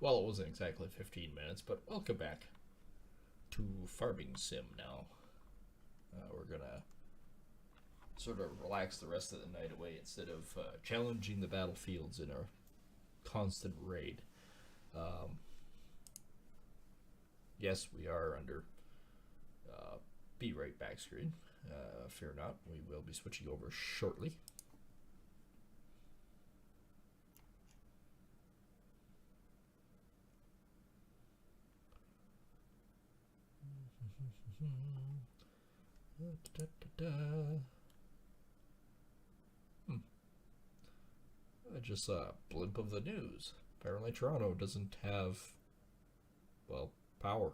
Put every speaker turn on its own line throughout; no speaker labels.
Well, it wasn't exactly 15 minutes, but welcome back to Farming Sim now. We're gonna sort of relax the rest of the night away instead of challenging the battlefields in a constant raid. Um, yes, we are under Be Right Back screen. Fear not, we will be switching over shortly. Just a blimp of the news. Apparently Toronto doesn't have, well, power.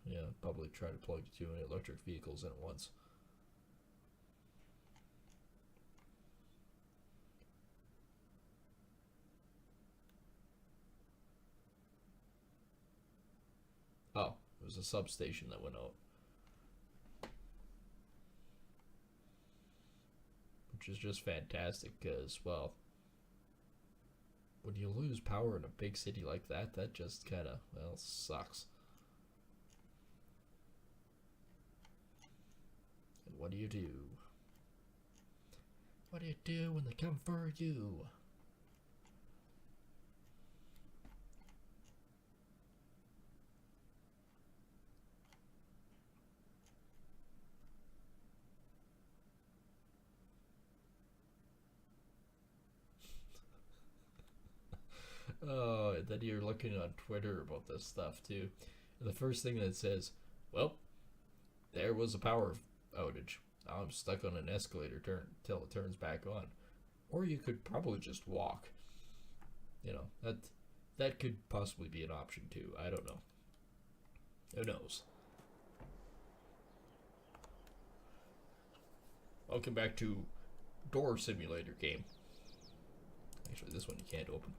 Yeah, public try to plug too many electric vehicles in at once. Oh, it was a substation that went out. Which is just fantastic because, well, when you lose power in a big city like that, that just kind of, well, sucks. And what do you do? What do you do when they come for you? Oh, and then you're looking on Twitter about this stuff too. And the first thing that says, well, there was a power outage. Now I'm stuck on an escalator till it turns back on. Or you could probably just walk. You know, that could possibly be an option too. I don't know. Who knows? Welcome back to Door Simulator game. Actually, this one you can't open.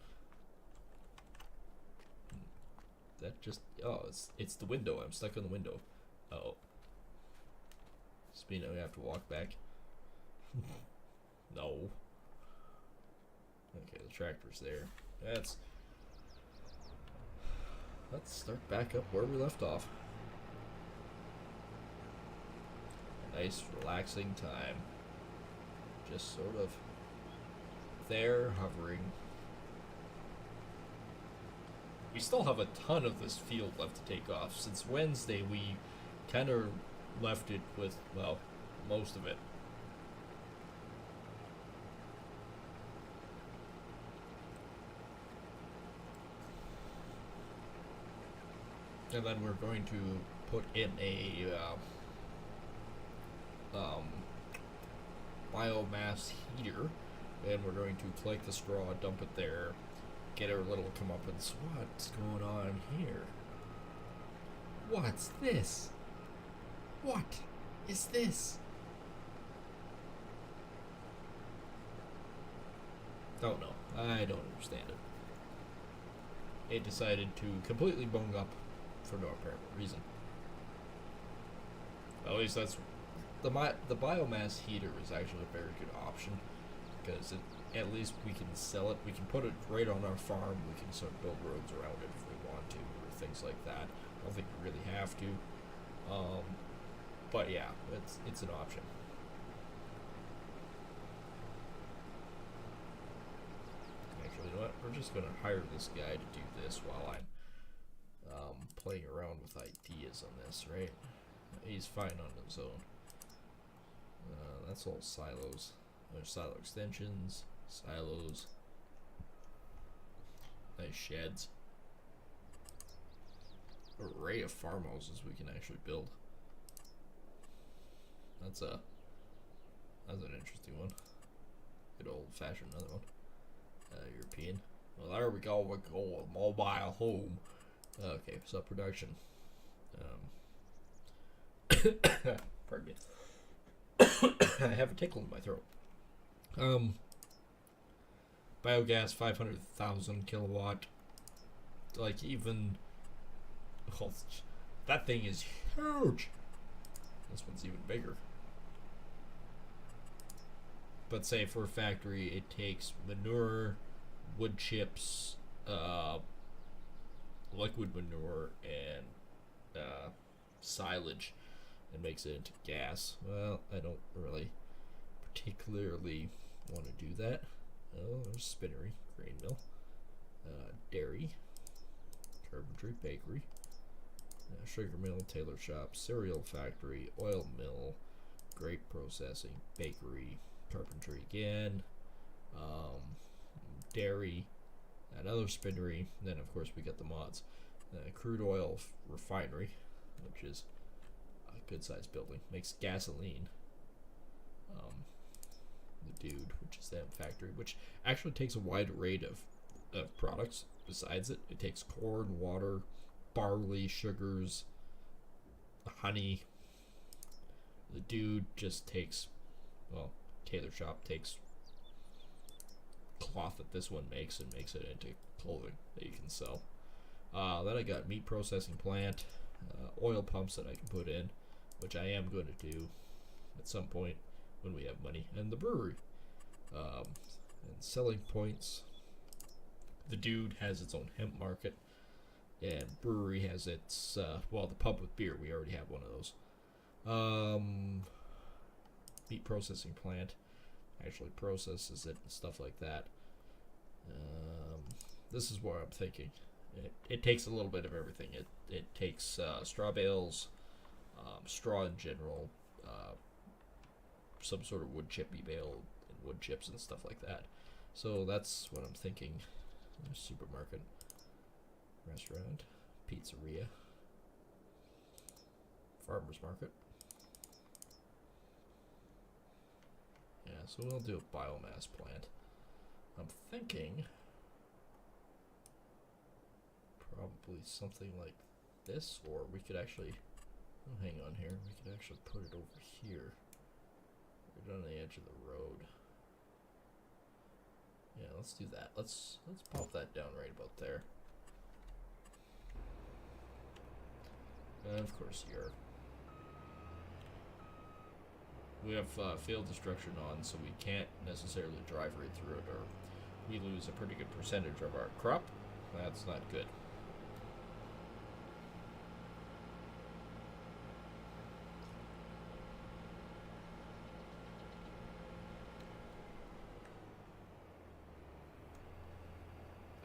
That just, oh, it's the window. I'm stuck on the window. Oh. Speed, I have to walk back. No. Okay, the tractor's there. Let's start back up where we left off. A nice, relaxing time. Just sort of there, hovering. We still have a ton of this field left to take off. Since Wednesday, we kind of left it with, well, most of it. And then we're going to put in a biomass heater, and we're going to collect the straw, dump it there, get our little comeuppance. What's going on here? What's this? What is this? Don't know. I don't understand it. It decided to completely bung up for no apparent reason. At least that's the biomass heater is actually a very good option because at least we can sell it. We can put it right on our farm. We can sort of build roads around it if we want to, or things like that. I don't think we really have to. But yeah, it's an option. Actually, you know what? We're just gonna hire this guy to do this while I'm playing around with ideas on this, right? He's fine on his own. That's all silos. There's silo extensions, silos, nice sheds. Array of farmhouses we can actually build. That's an interesting one. Good old fashioned another one. European. Well, there we go. We go a mobile home. Okay, so production. Pardon me. I have a tickle in my throat. Biogas 500,000 kilowatt. Like even, well, that thing is huge. This one's even bigger. But say for a factory, it takes manure, wood chips, uh, liquid manure and silage and makes it into gas. Well, I don't really particularly want to do that. Oh, there's spinnery, grain mill, dairy, carpentry, bakery, sugar mill, tailor shop, cereal factory, oil mill, grape processing, bakery, carpentry again, um, dairy, another spinnery. Then of course we got the mods, crude oil refinery, which is a good sized building, makes gasoline. The dude, which is that factory, which actually takes a wide array of products. Besides it, it takes corn, water, barley, sugars, honey. The dude just takes, well, tailor shop takes cloth that this one makes and makes it into clothing that you can sell. Then I got meat processing plant, oil pumps that I can put in, which I am going to do at some point when we have money, and the brewery. And selling points. The dude has its own hemp market, and brewery has its, well, the pub with beer. We already have one of those. Meat processing plant actually processes it and stuff like that. This is what I'm thinking. It takes a little bit of everything. It takes straw bales, straw in general, some sort of wood chippy bale and wood chips and stuff like that. So that's what I'm thinking. Supermarket, restaurant, pizzeria, farmer's market. Yeah, so we'll do a biomass plant. I'm thinking probably something like this, or we could actually, oh, hang on here, we could actually put it over here. Right on the edge of the road. Yeah, let's do that. Let's pop that down right about there. And of course here. We have field destruction on, so we can't necessarily drive right through it, or we lose a pretty good percentage of our crop. That's not good.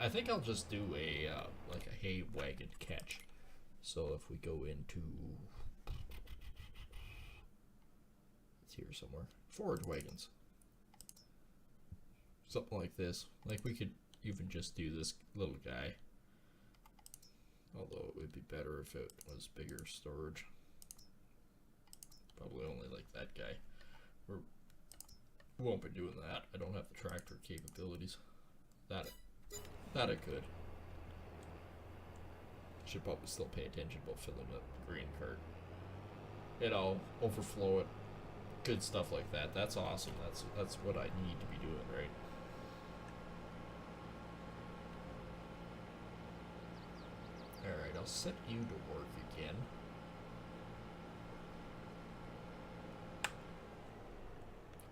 I think I'll just do a like a hay wagon catch. So if we go into, it's here somewhere, forage wagons, something like this. Like we could even just do this little guy. Although it would be better if it was bigger storage. Probably only like that guy. We won't be doing that. I don't have the tractor capabilities. That I could. Should probably still pay attention about filling up the green cart. You know, overflow it. Good stuff like that. That's awesome. That's what I need to be doing, right? Alright, I'll set you to work again.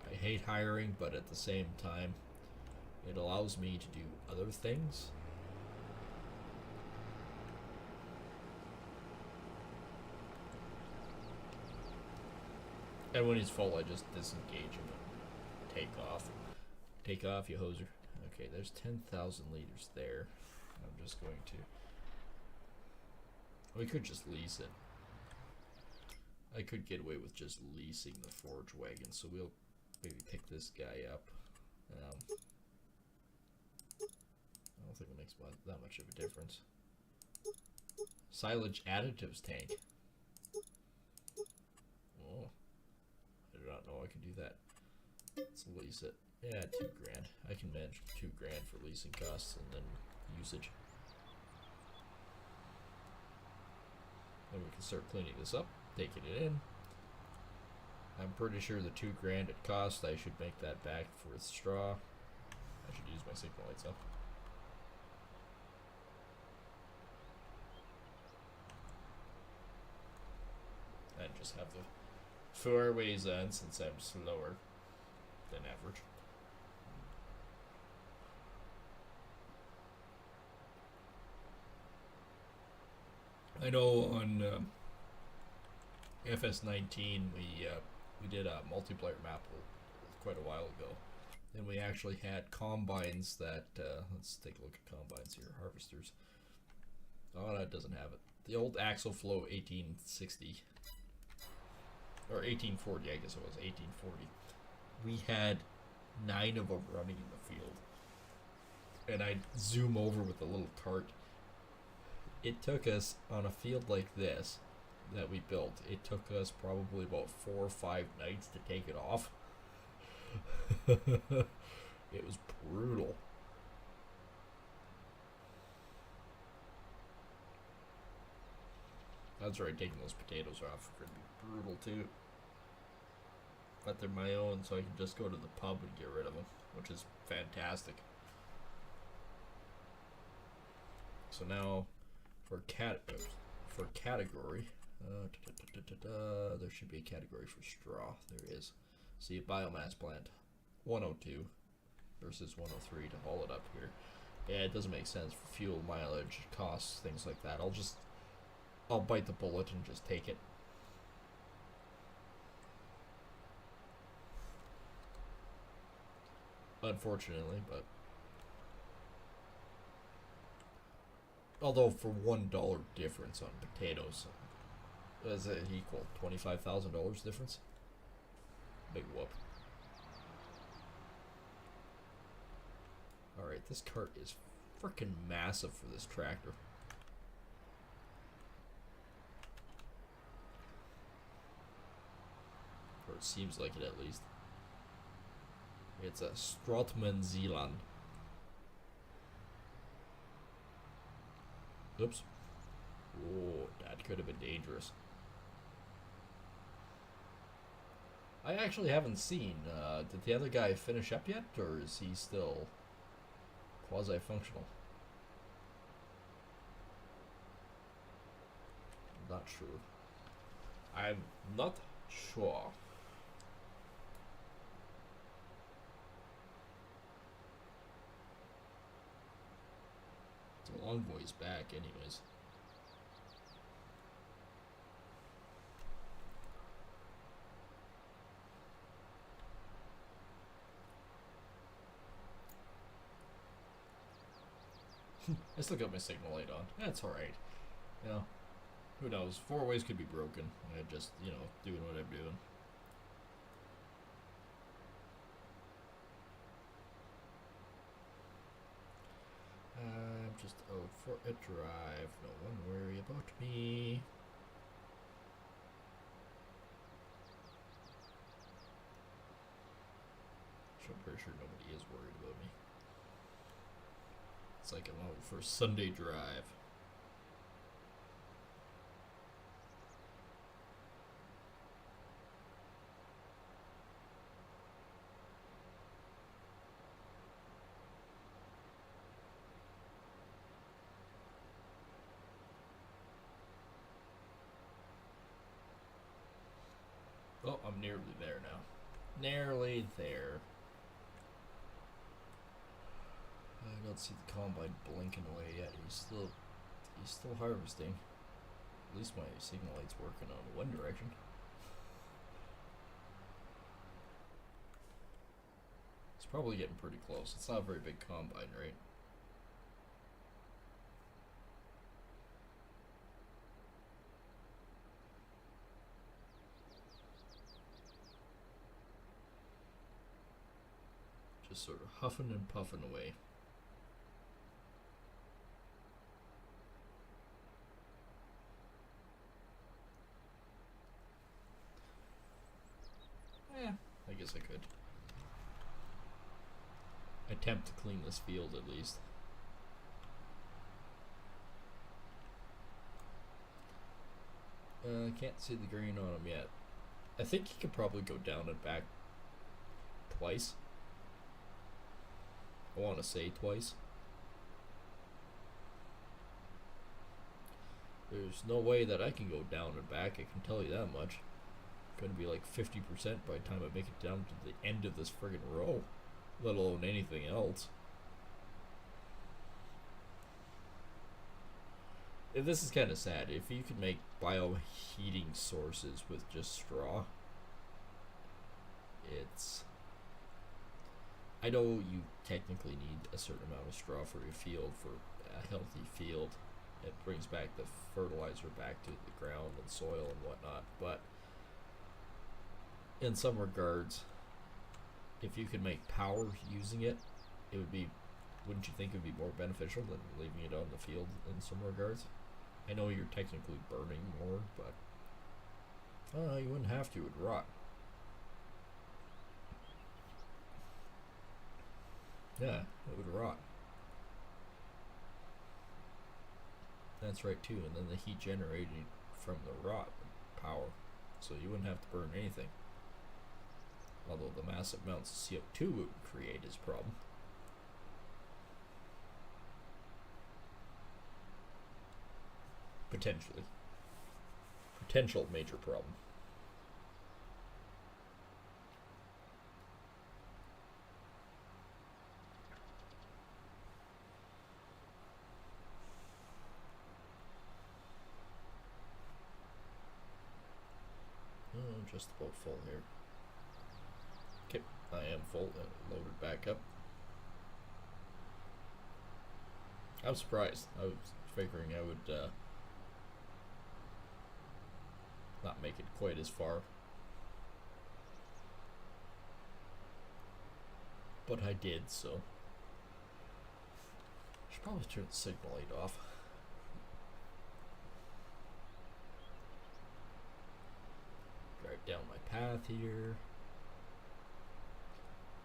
I hate hiring, but at the same time, it allows me to do other things. And when he's full, I just disengage him and take off. Take off, you hoser. Okay, there's 10,000 liters there. I'm just going to... We could just lease it. I could get away with just leasing the forage wagon, so we'll maybe pick this guy up. I don't think it makes that much of a difference. Silage additives tank. Oh, I did not know I could do that. Let's lease it. Yeah, $2 grand. I can manage $2 grand for leasing costs and then usage. Then we can start cleaning this up, taking it in. I'm pretty sure the $2 grand it cost, I should make that back for straw. I should use my signal lights up. And just have the 4 ways on since I'm slower than average. I know on FS19 we did a multiplayer map quite a while ago, and we actually had combines that let's take a look at combines here. Harvesters. Oh, that doesn't have it. The old Axle Flow 1860 or 1840, I guess it was 1840. We had 9 of them running in the field, and I'd zoom over with a little cart. It took us on a field like this that we built. It took us probably about 4 or 5 nights to take it off. It was brutal. That's right, taking those potatoes off could be brutal too. But they're my own, so I can just go to the pub and get rid of them, which is fantastic. So now, for category, there should be a category for straw. There is. See, a biomass plant, 102 versus 103 to haul it up here. Yeah, it doesn't make sense for fuel, mileage, costs, things like that. I'll bite the bullet and just take it. Unfortunately, but although for $1 difference on potatoes, does it equal $25,000 difference? Big whoop. Alright, this cart is freaking massive for this tractor. Or it seems like it at least. It's a Strotman Zeeland. Oops. Oh, that could have been dangerous. I actually haven't seen, did the other guy finish up yet, or is he still quasi-functional? Not sure. I'm not sure. It's a long ways back anyways. I still got my signal light on. That's alright. You know, who knows? 4 ways could be broken. I just, doing what I'm doing. I'm just out for a drive. No one worry about me. I'm pretty sure nobody is worried about me. It's like I'm out for a Sunday drive. Oh, I'm nearly there now. Nearly there. I don't see the combine blinking away yet. He's still harvesting. At least my signal light's working on one direction. It's probably getting pretty close. It's not a very big combine, right? Just sort of huffing and puffing away. I guess I could attempt to clean this field at least. Can't see the green on him yet. I think he could probably go down and back twice. I want to say twice. There's no way that I can go down and back, I can tell you that much. Gonna be like 50% by the time I make it down to the end of this friggin' row, let alone anything else. This is kind of sad. If you could make bioheating sources with just straw, it's... I know you technically need a certain amount of straw for your field, for a healthy field. It brings back the fertilizer back to the ground and soil and whatnot, but in some regards, if you could make power using it, it would be, wouldn't you think it would be more beneficial than leaving it on the field in some regards? I know you're technically burning more, but you wouldn't have to, it would rot. Yeah, it would rot. That's right too, and then the heat generated from the rot would power, so you wouldn't have to burn anything. Although the massive amounts of CO2 it would create is a problem. Potentially. Potential major problem. Just about full here. Okay, I am full and loaded back up. I'm surprised. I was figuring I would not make it quite as far. But I did, so. I should probably turn the signal light off. Drive down my path here.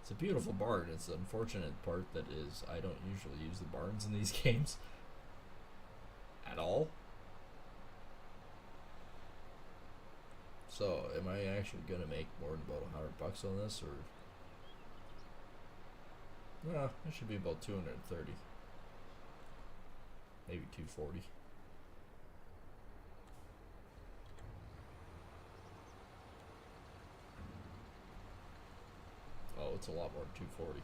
It's a beautiful barn. It's the unfortunate part that is I don't usually use the barns in these games at all. So, am I actually gonna make more than about $100 on this, or? No, it should be about 230, maybe 240. Oh, it's a lot more than 240.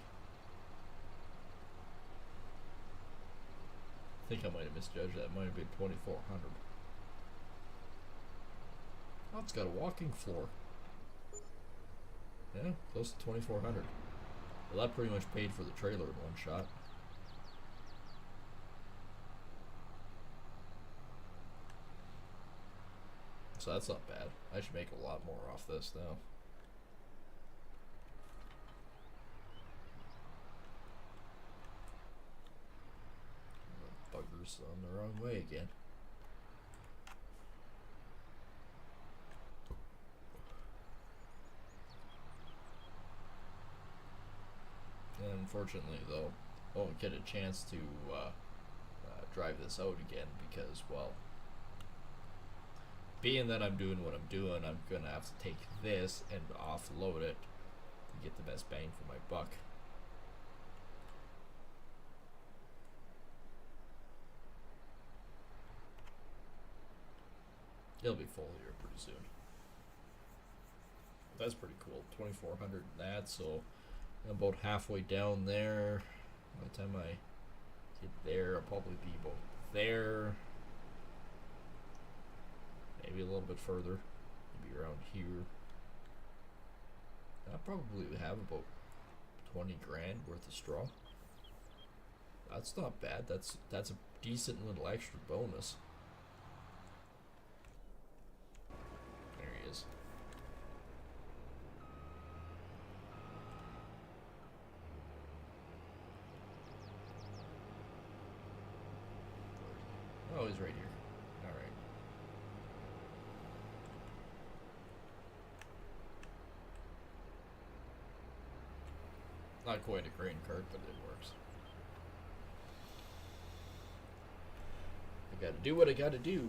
I think I might have misjudged that. It might have been 2,400. Oh, it's got a walking floor. Yeah, close to 2,400. Well, that pretty much paid for the trailer in one shot. So that's not bad. I should make a lot more off this now. Buggers on the wrong way again. And unfortunately, though, I won't get a chance to drive this out again because, well, being that I'm doing what I'm doing, I'm gonna have to take this and offload it to get the best bang for my buck. It'll be full here pretty soon. That's pretty cool. 2,400 in that, so I'm about halfway down there. By the time I get there, I'll probably be about there. Maybe a little bit further. Maybe around here. I'll probably have about 20 grand worth of straw. That's not bad. That's a decent little extra bonus. There he is. Oh, he's right here. Alright. Not quite a grain cart, but it works. I gotta do what I gotta do.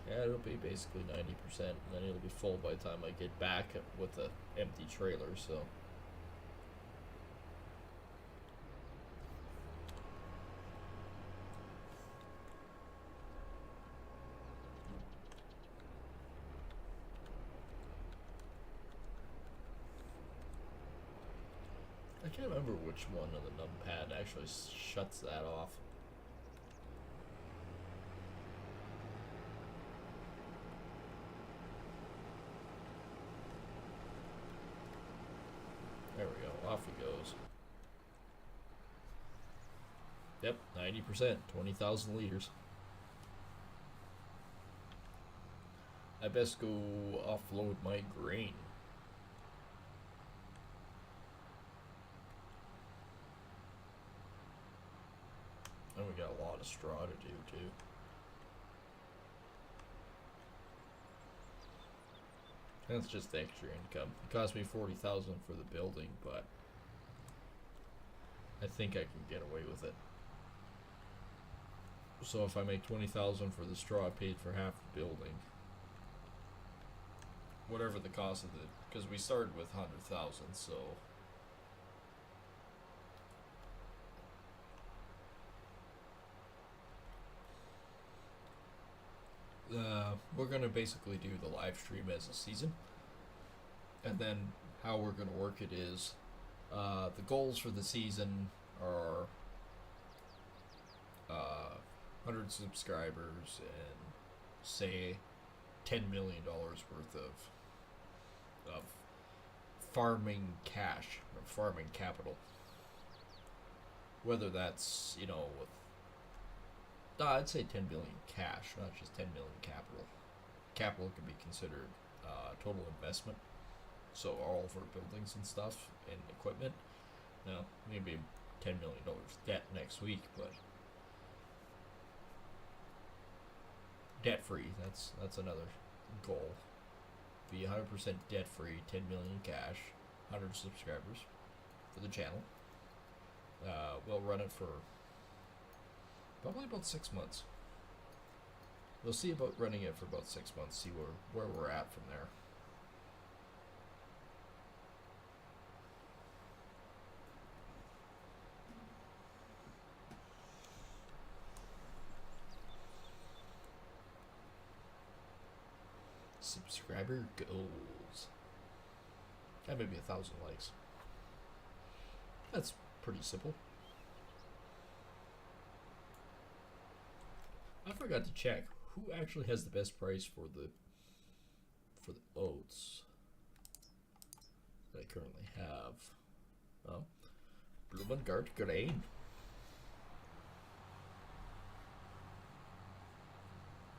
Yeah, it'll be basically 90%, and then it'll be full by the time I get back with the empty trailer, so. can't remember which one of the numpad actually shuts that off. There we go, off he goes. Yep, 90%, 20,000 liters. I best go offload my grain. And we got a lot of straw to do too. That's just extra income. It cost me 40,000 for the building, but I think I can get away with it. So if I make 20,000 for the straw, I paid for half the building. Whatever the cost of it, because we started with 100,000, so we're gonna basically do the live stream as a season, and then how we're gonna work it is the goals for the season are 100 subscribers and say $10 million worth of farming cash or farming capital. Whether that's, you know, with I'd say 10 billion cash, not just 10 million capital. Capital can be considered total investment. So all of our buildings and stuff and equipment. Now, maybe $10 million debt next week, but debt free. That's another goal. Be 100% debt free, 10 million cash, 100 subscribers for the channel. We'll run it for probably about 6 months. We'll see about running it for about 6 months, see where we're at from there. Subscriber goals. That may be 1,000 likes. That's pretty simple. I forgot to check who actually has the best price for the oats that I currently have. Well, Blumengart grain.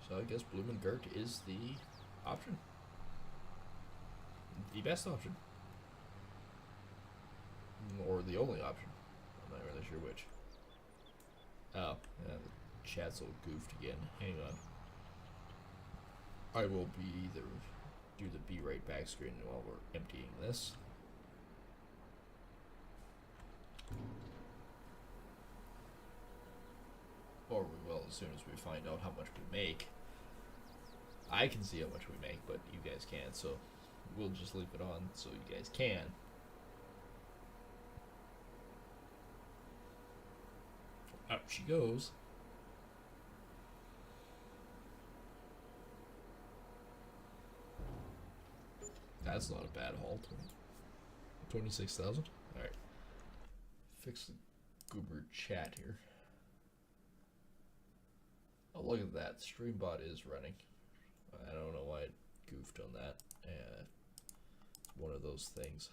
So I guess Blumengart is the option. The best option. Or the only option. I'm not really sure which. Oh, yeah, the chat's all goofed again. Hang on. I will do the be right back screen while we're emptying this. Or we will as soon as we find out how much we make. I can see how much we make, but you guys can't, so we'll just leave it on so you guys can. Out she goes. That's not a bad haul. 26,000. All right. Fix the goober chat here. Oh, look at that. Streambot is running. I don't know why it goofed on that. One of those things.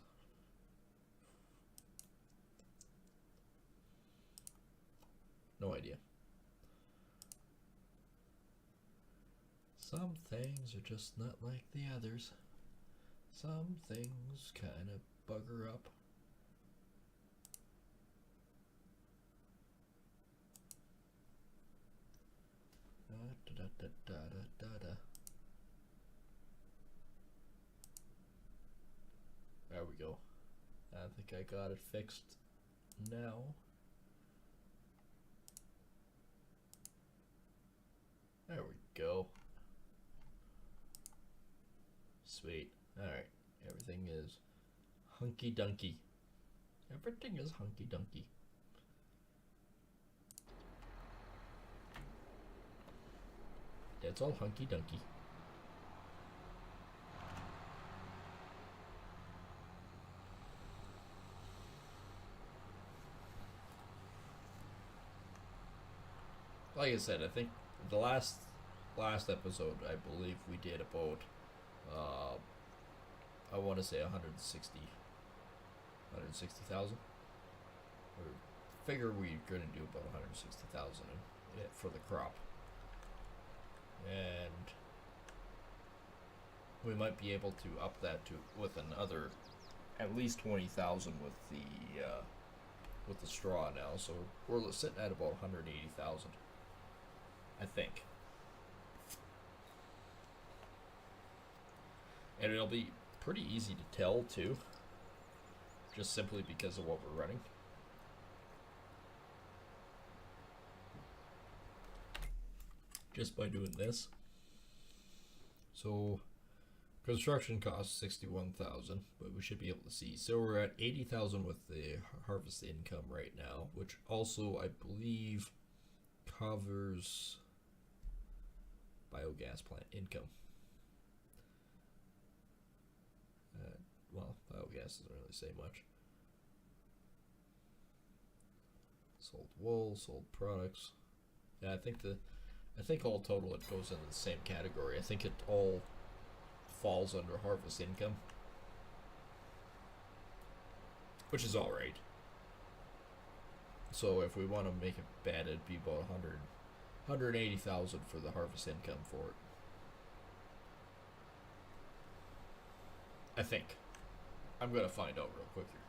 No idea. Some things are just not like the others. Some things kind of bugger up. There we go. I think I got it fixed now. There we go. Sweet. Alright. Everything is hunky dunky. Everything is hunky dunky. That's all hunky dunky. like I said, I think the last episode, I believe we did about, uh, I want to say 160,000. Or figure we're gonna do about 160,000 for the crop, and we might be able to up that to with another at least 20,000 with the straw now. So we're sitting at about 180,000, I think. And it'll be pretty easy to tell too, just simply because of what we're running. Just by doing this. So construction costs 61,000, but we should be able to see. So we're at 80,000 with the harvest income right now, which also I believe covers biogas plant income. Well, biogas doesn't really say much. Sold wool, sold products. Yeah, I think all total it goes into the same category. I think it all falls under harvest income, which is all right. So if we want to make it bad, it'd be about 180,000 for the harvest income for it. I think. I'm gonna find out real quick here.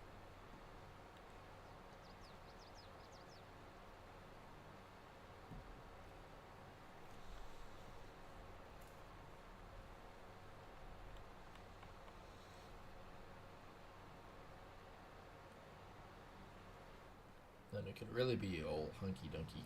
Then it could really be all hunky dunky.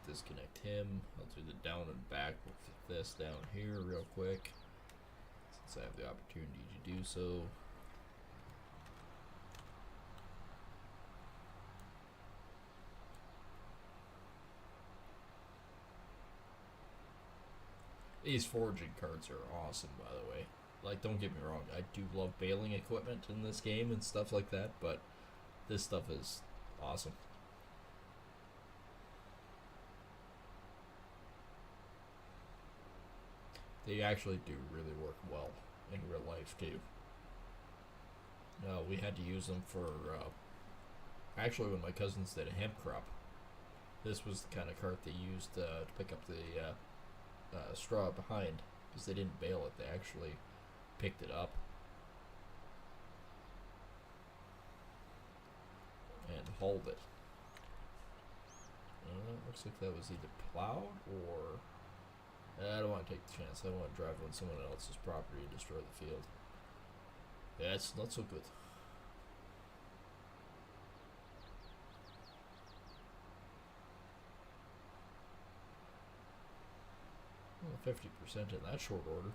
Disconnect him. I'll do the down and back with this down here real quick, since I have the opportunity to do so. These foraging carts are awesome, by the way. Like, don't get me wrong, I do love baling equipment in this game and stuff like that, but this stuff is awesome. They actually do really work well in real life too. We had to use them for actually when my cousins did a hemp crop. This was the kind of cart they used to pick up the straw behind, because they didn't bale it. They actually picked it up and hauled it. Looks like that was either plowed or... I don't want to take the chance. I don't want to drive on someone else's property and destroy the field. Yeah, it's not so good. Well, 50% in that short order.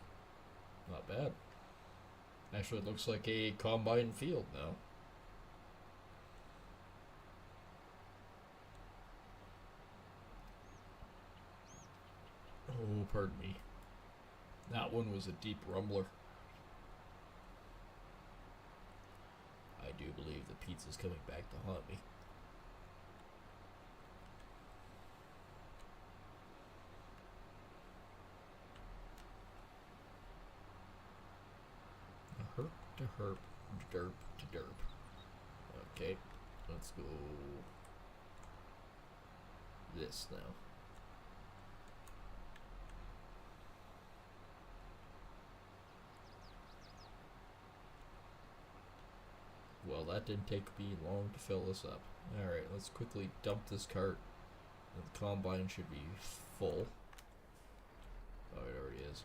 Not bad. Actually, it looks like a combine field now. Oh, pardon me. That one was a deep rumbler. I do believe the pizza's coming back to haunt me. A herp to herp, derp to derp. Okay, let's go this now. Well, that didn't take me long to fill this up. Alright, let's quickly dump this cart. The combine should be full. Oh, it already is.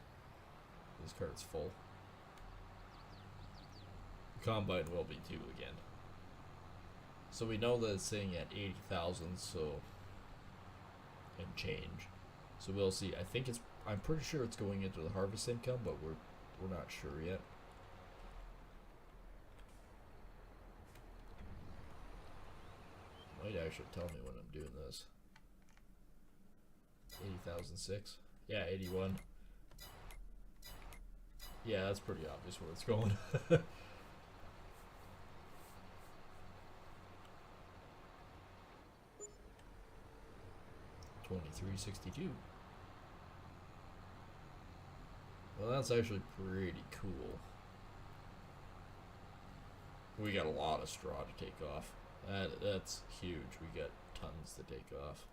This cart's full. The combine will be too again. So we know that it's sitting at 80,000, so... and change. So we'll see. I'm pretty sure it's going into the harvest income, but we're not sure yet. Might actually tell me when I'm doing this. 2006. Yeah, 81. Yeah, that's pretty obvious where it's going. 2362. Well, that's actually pretty cool. We got a lot of straw to take off. That's huge. We got tons to take off.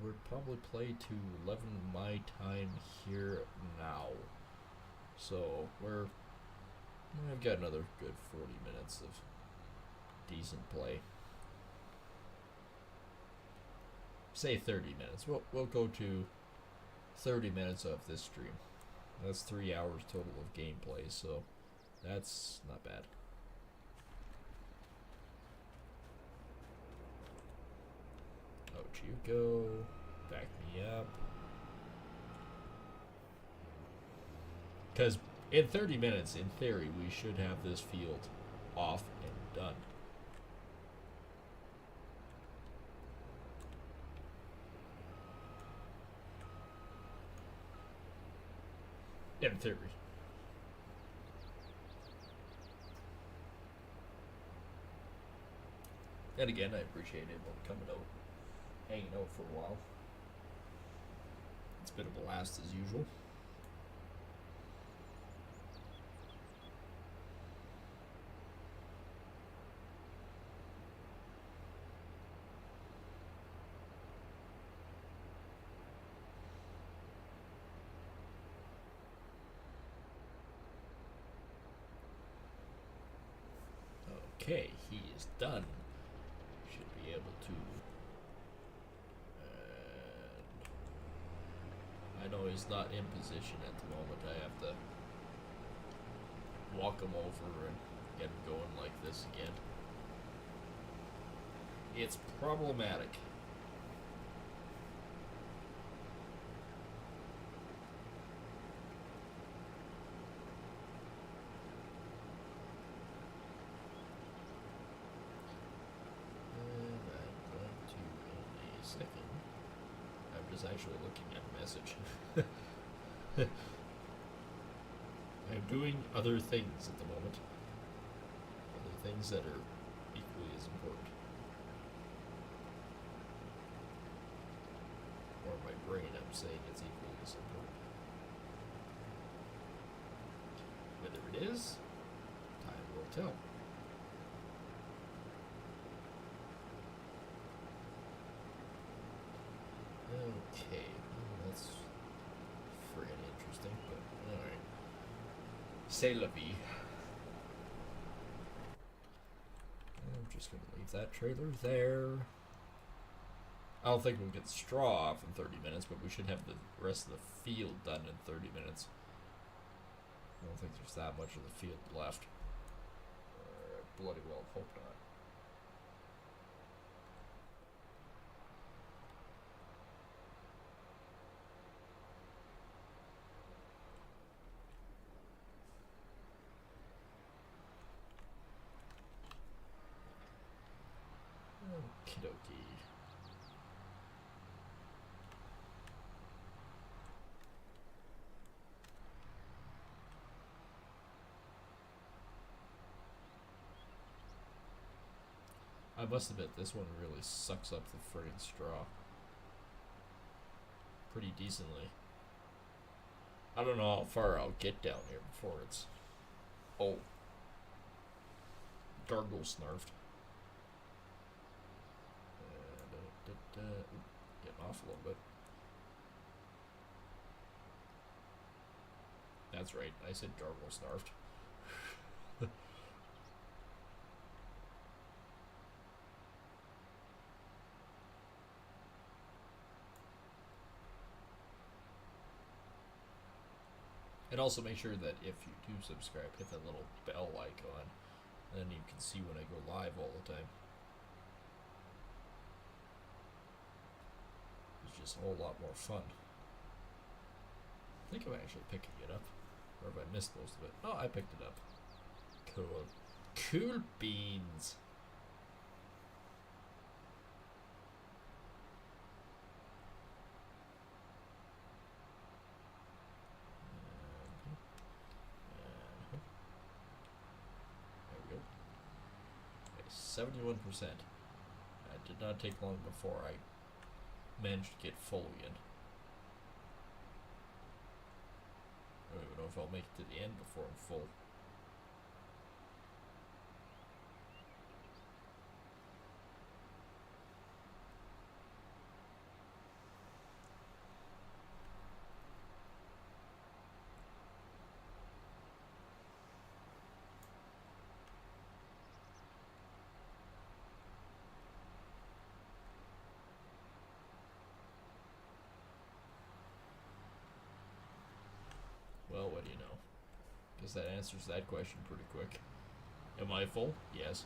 We're probably play to 11 my time here now. So I've got another good 40 minutes of decent play. Say 30 minutes. We'll go to 30 minutes of this stream. That's 3 hours total of gameplay, so that's not bad. Out you go. Back me up. Because in 30 minutes, in theory, we should have this field off and done. In theory. And again, I appreciate everyone coming out, hanging out for a while. It's been a blast as usual. Okay, he is done. Should be able to. I know he's not in position at the moment. I have to walk him over and get him going like this again. It's problematic. Actually looking at a message. I'm doing other things at the moment. Other things that are equally as important. Or my brain, I'm saying it's equally as important. Whether it is, time will tell. Okay, well, that's friggin' interesting, but alright. C'est la vie. I'm just gonna leave that trailer there. I don't think we'll get straw off in 30 minutes, but we should have the rest of the field done in 30 minutes. I don't think there's that much of the field left. Bloody well hope not. Okie dokie. I must admit, this one really sucks up the friggin' straw. Pretty decently. I don't know how far I'll get down here before it's... Oh. Gargle snarfed. Getting off a little bit. That's right, I said gargle snarfed. And also make sure that if you do subscribe, hit that little bell icon, and then you can see when I go live all the time. It's just a whole lot more fun. I think I'm actually picking it up, or if I missed missed most of it. Oh, I picked it up. Cool. Cool beans. There we go. Okay, 71%. It did not take long before I managed to get full again. I don't even know if I'll make it to the end before I'm full. Well, what do you know? Guess that answers that question pretty quick. Am I full? Yes.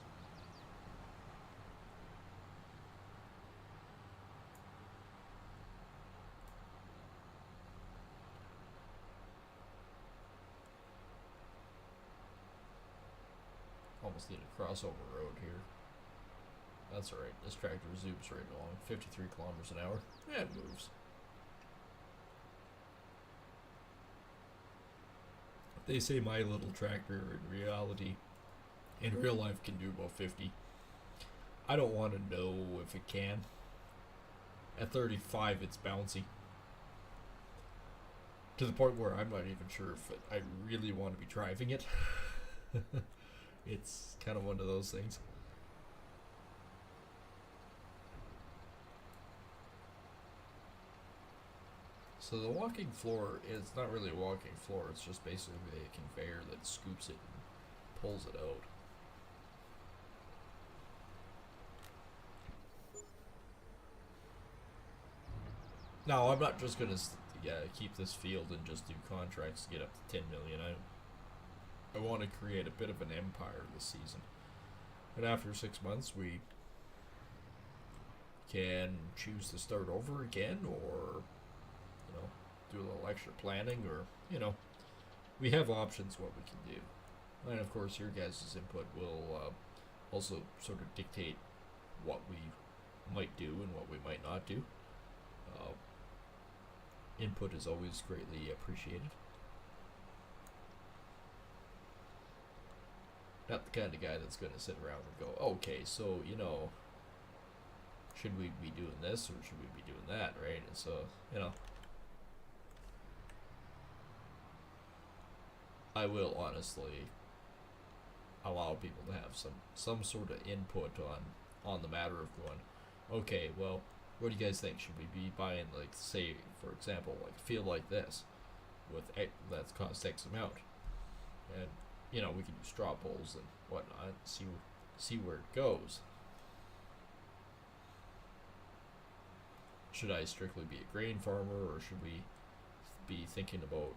Almost need a crossover road here. That's alright. This tractor zoops right along. 53 kilometers an hour. Yeah, it moves. They say my little tractor in real life can do about 50. I don't want to know if it can. At 35, it's bouncy. To the point where I'm not even sure if I really want to be driving it. It's kind of one of those things. So the walking floor is not really a walking floor, it's just basically a conveyor that scoops it and pulls it out. Now, I'm not just going to keep this field and just do contracts to get up to 10 million. I want to create a bit of an empire this season. And after 6 months, we can choose to start over again, or do a little extra planning, or we have options what we can do. And of course, your guys' input will also sort of dictate what we might do and what we might not do. Input is always greatly appreciated. Not the kind of guy that's going to sit around and go, okay, so, should we be doing this or should we be doing that, right? And so, I will honestly allow people to have some sort of input on the matter of going, okay, well, what do you guys think? Should we be buying, like, say, for example, like a field like this with that's cost X amount, and we can do straw polls and whatnot, see where it goes. Should I strictly be a grain farmer, or should we be thinking about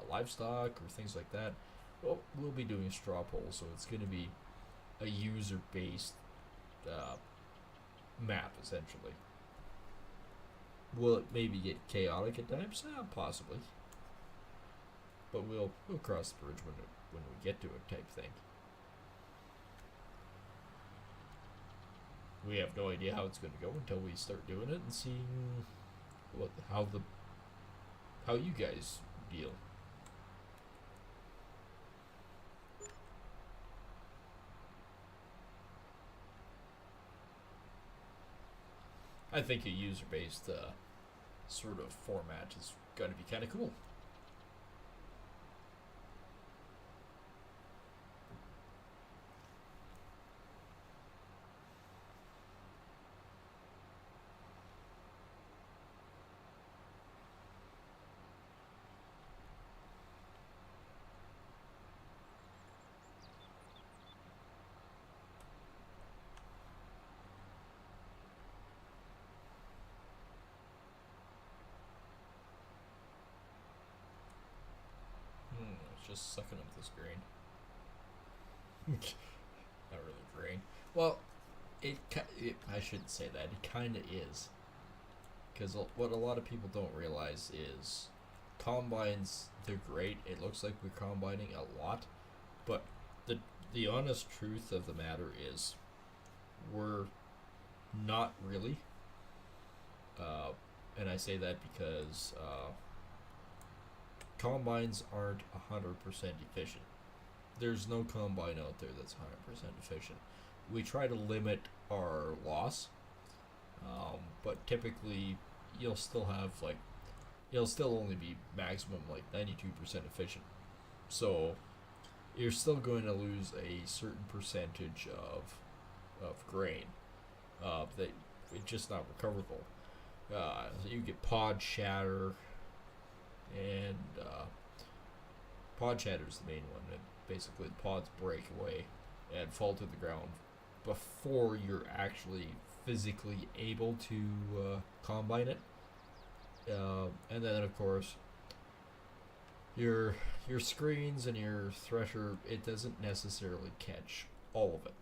livestock or things like that? Well, we'll be doing straw polls, so it's going to be a user-based map, essentially. Will it maybe get chaotic at times? Possibly. But we'll cross the bridge when we get to it, type thing. We have no idea how it's going to go until we start doing it and seeing how you guys deal. I think a user-based sort of format is going to be kind of cool. Just sucking up this grain. Not really grain. Well, I shouldn't say that. It kind of is. Because what a lot of people don't realize is combines, they're great. It looks like we're combining a lot, but the the honest truth of the matter is we're not really. Uh, and I say that because combines aren't 100% efficient. There's no combine out there that's 100% efficient. We try to limit our loss, but typically you'll still have like it'll still only be maximum like 92% efficient. So you're still going to lose a certain percentage of grain that it's just not recoverable. So you get pod shatter, and pod shatter is the main one. And basically, the pods break away and fall to the ground before you're actually physically able to combine it. And then, of course, your screens and your thresher, it doesn't necessarily catch all of it.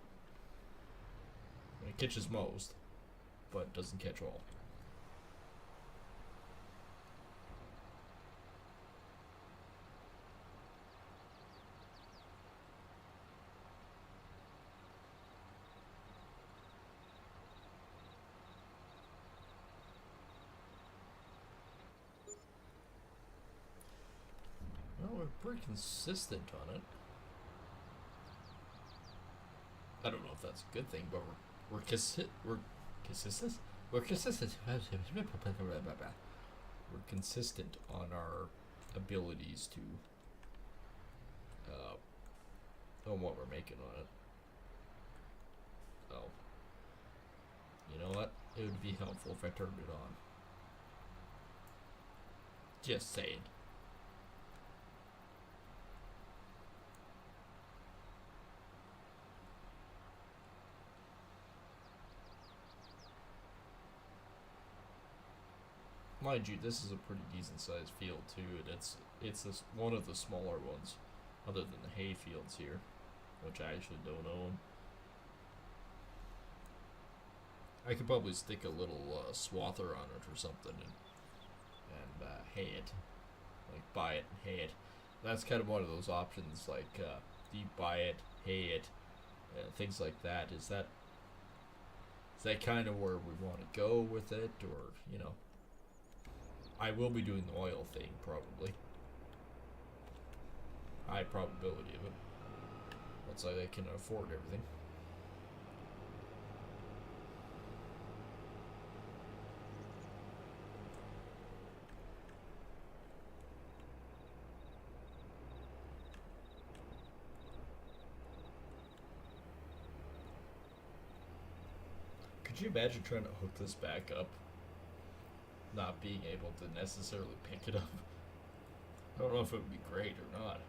It catches most, but doesn't catch all. Well, we're pretty consistent on it. I don't know if that's a good thing, but we're consistent. We're consistent. We're consistent on our abilities to on what we're making on it. Oh, you know what? It would be helpful if I turned it on. Just saying. Mind you, this is a pretty decent sized field too, and it's this one of the smaller ones, other than the hay fields here, which I actually don't own. I could probably stick a little swather on it or something and hay it, like buy it and hay it. That's kind of one of those options, like do you buy it, hay it, things like that. Is that kind of where we want to go with it, or you know? I will be doing the oil thing, probably. High probability of it. Once I can afford everything. Could you imagine trying to hook this back up? Not being able to necessarily pick it up. I don't know if it would be great or not.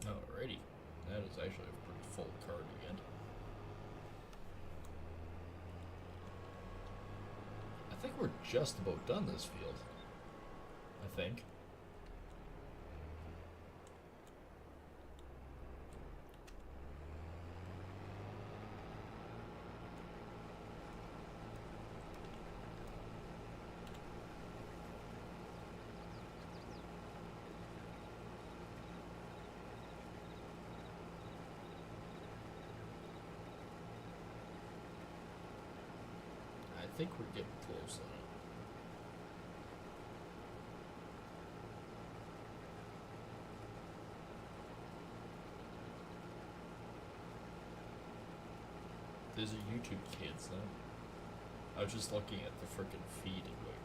Alrighty. That is actually a pretty full card again. I think we're just about done this field. I think. I think we're getting close on it. These are YouTube kids, though. I was just looking at the freaking feed and going,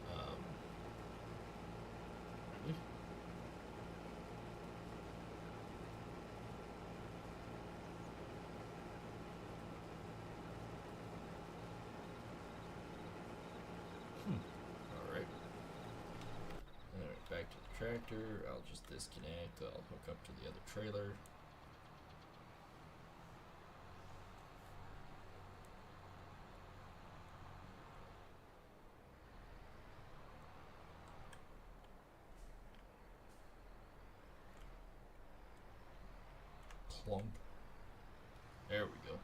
really? Alright. Alright, back to the tractor. I'll just disconnect. I'll hook up to the other trailer. Clump. There we go.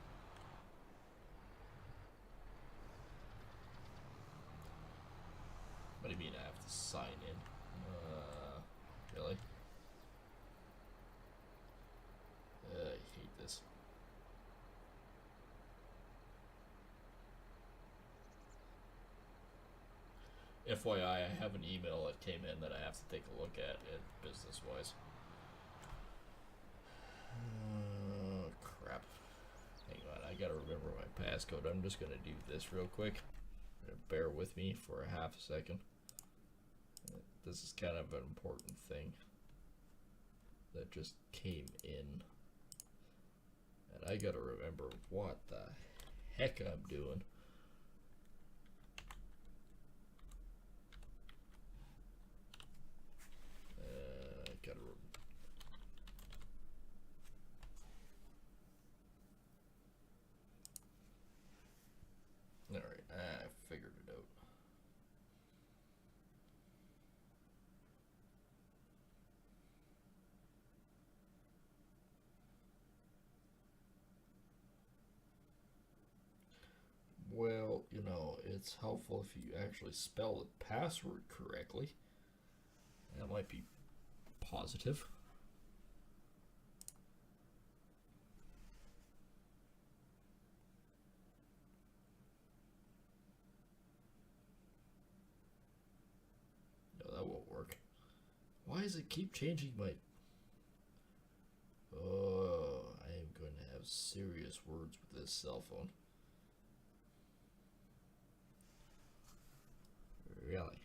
What do you mean I have to sign in? Really? I hate this. FYI, I have an email that came in that I have to take a look at it business-wise. Crap. Hang on, I gotta remember my passcode. I'm just gonna do this real quick. Bear with me for a half a second. This is kind of an important thing that just came in. And I gotta remember what the heck I'm doing. Alright, I figured it out. Well, you know, it's helpful if you actually spell the password correctly. That might be positive. No, that won't work. Why does it keep changing my... Oh, I am going to have serious words with this cell phone. Really?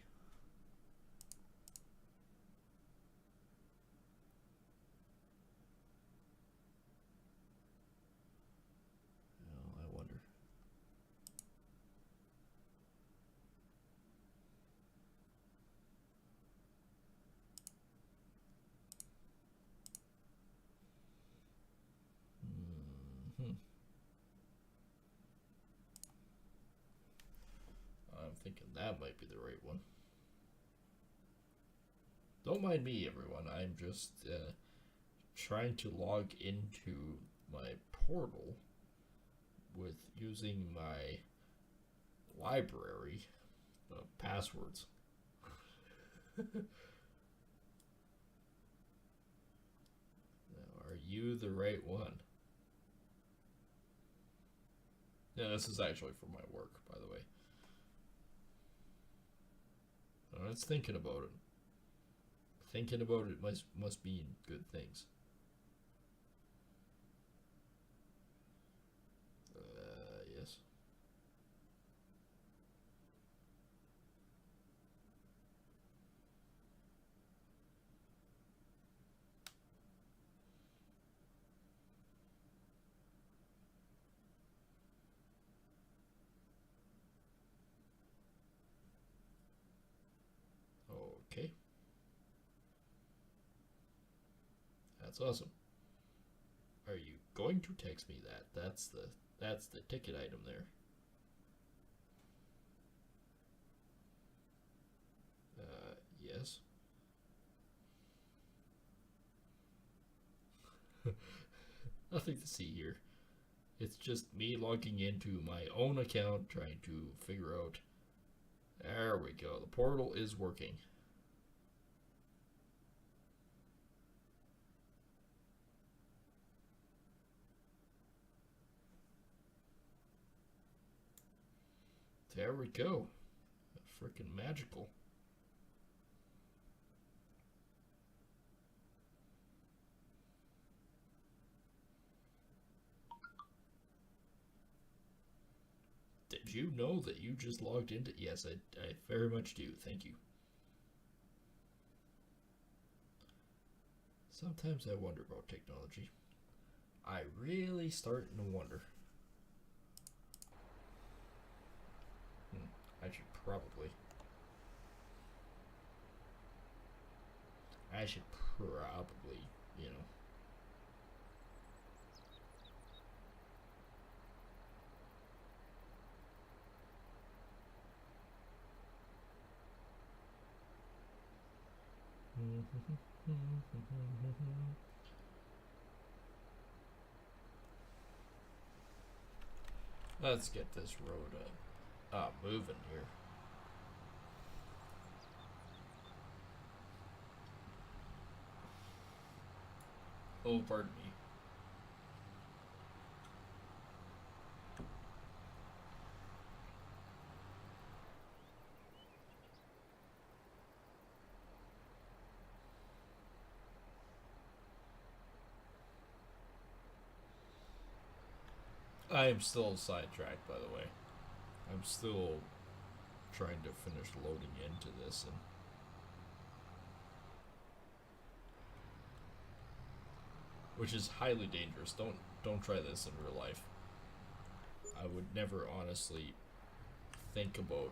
Oh, I wonder. I'm thinking that might be the right one. Don't mind me, everyone. I'm just trying to log into my portal with using my library of passwords. Now, are you the right one? Yeah, this is actually for my work, by the way. I was thinking about it. Thinking about it must mean good things. Yes. Okay. That's awesome. Are you going to text me that? That's the ticket item there. Yes. Nothing to see here. It's just me logging into my own account, trying to figure out. There we go. The portal is working. There we go. Freaking magical. Did you know that you just logged into? Yes, I very much do. Thank you. Sometimes I wonder about technology. I really starting to wonder. I should probably. I should probably, you know. Let's get this road moving here. Oh, pardon me. I am still sidetracked, by the way. I'm still trying to finish loading into this, and which is highly dangerous. Don't try this in real life. I would never honestly think about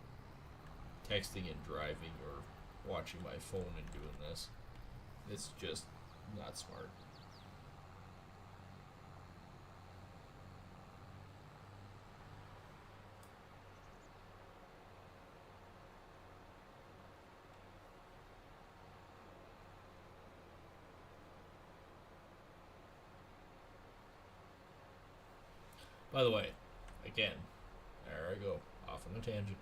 texting and driving or watching my phone and doing this. It's just not smart. By the way, again, there I go, off on a tangent.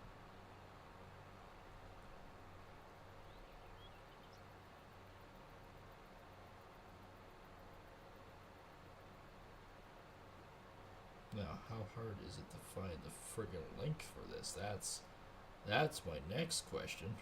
Now, how hard is it to find the friggin' link for this? That's my next question.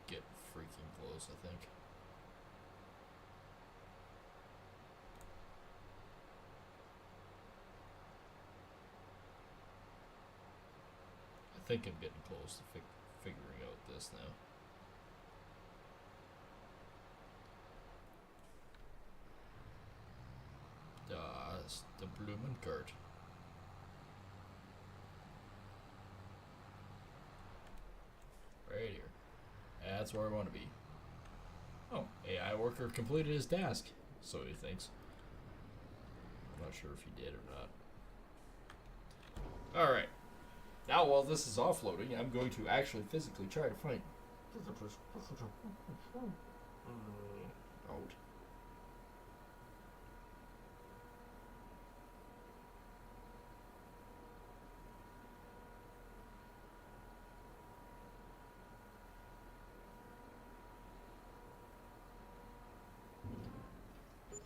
Get freaking close, I think. I think I'm getting close to figuring out this now. It's the bloomin' cart. Right here. That's where I want to be. Oh, AI worker completed his task. So he thinks. I'm not sure if he did or not. Alright. Now, while this is offloading, I'm going to actually physically try to find out.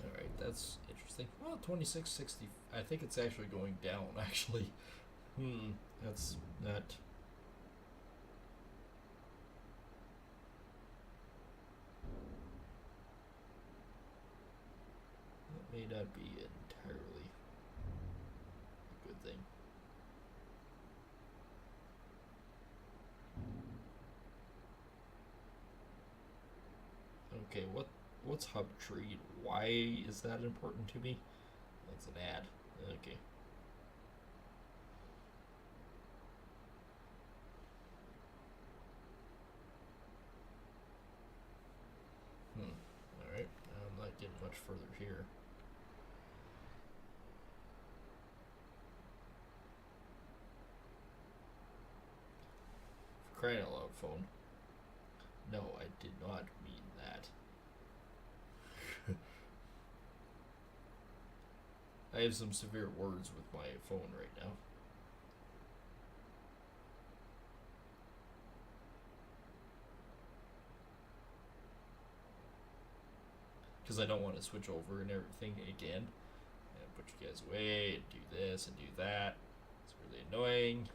Alright, that's interesting. Well, 2660. I think it's actually going down, actually. That's not. That may not be entirely a good thing. Okay, what's hub tree? Why is that important to me? That's an ad. Okay. Alright, I'm not getting much further here. For crying out loud, phone. No, I did not mean that. I have some severe words with my phone right now. Because I don't want to switch over and everything again. But push you guys away and do this and do that. It's really annoying.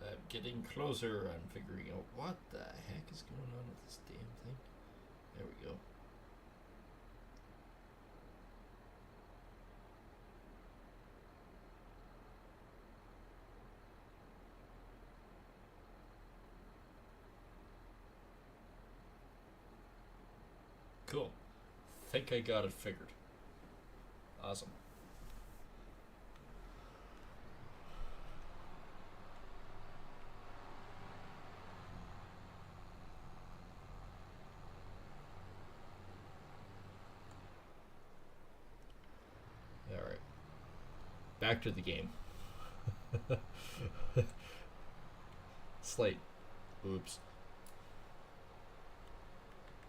I'm getting closer. I'm figuring out what the heck is going on with this damn thing. There we go. Cool. Think I got it figured. Awesome. Alright. Back to the game. Slate. Oops.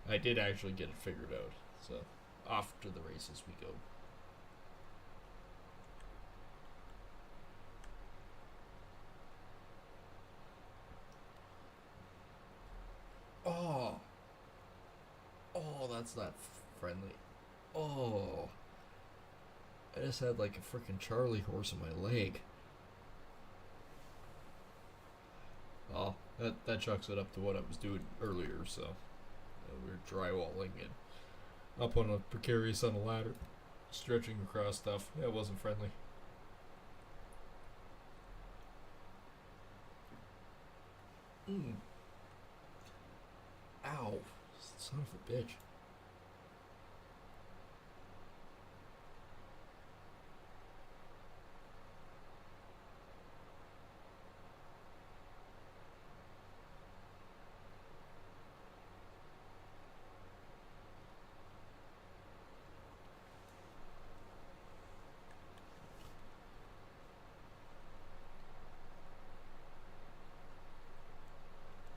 I did actually get it figured out. So, off to the races we go. Oh. Oh, that's not friendly. Oh. I just had like a freaking Charlie horse on my leg. Oh, that chucks it up to what I was doing earlier, so we were drywalling and up on a precarious on a ladder, stretching across stuff. Yeah, it wasn't friendly. Ow. Son of a bitch.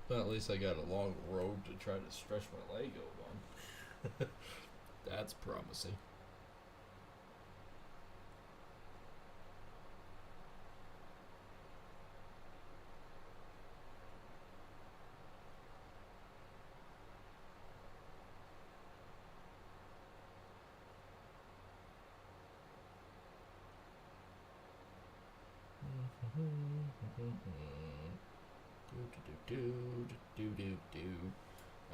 But at least I got a long road to try to stretch my leg out on. That's promising.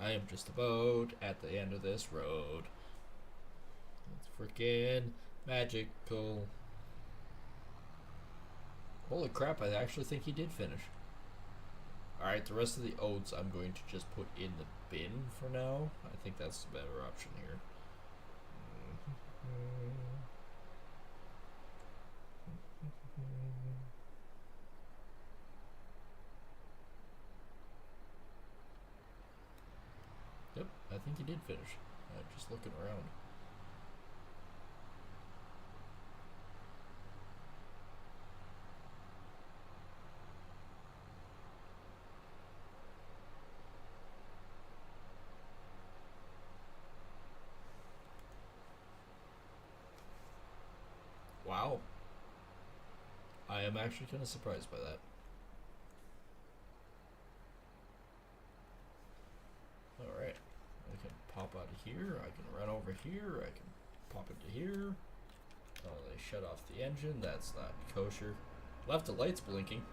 I am just about at the end of this road. It's freaking magical. Holy crap, I actually think he did finish. Alright, the rest of the oats I'm going to just put in the bin for now. I think that's the better option here. Yep, I think he did finish. Just looking around. Wow. I am actually kind of surprised by that. Alright. I can pop out of here. I can run over here. I can pop into here. Oh, they shut off the engine. That's not kosher. Left the lights blinking.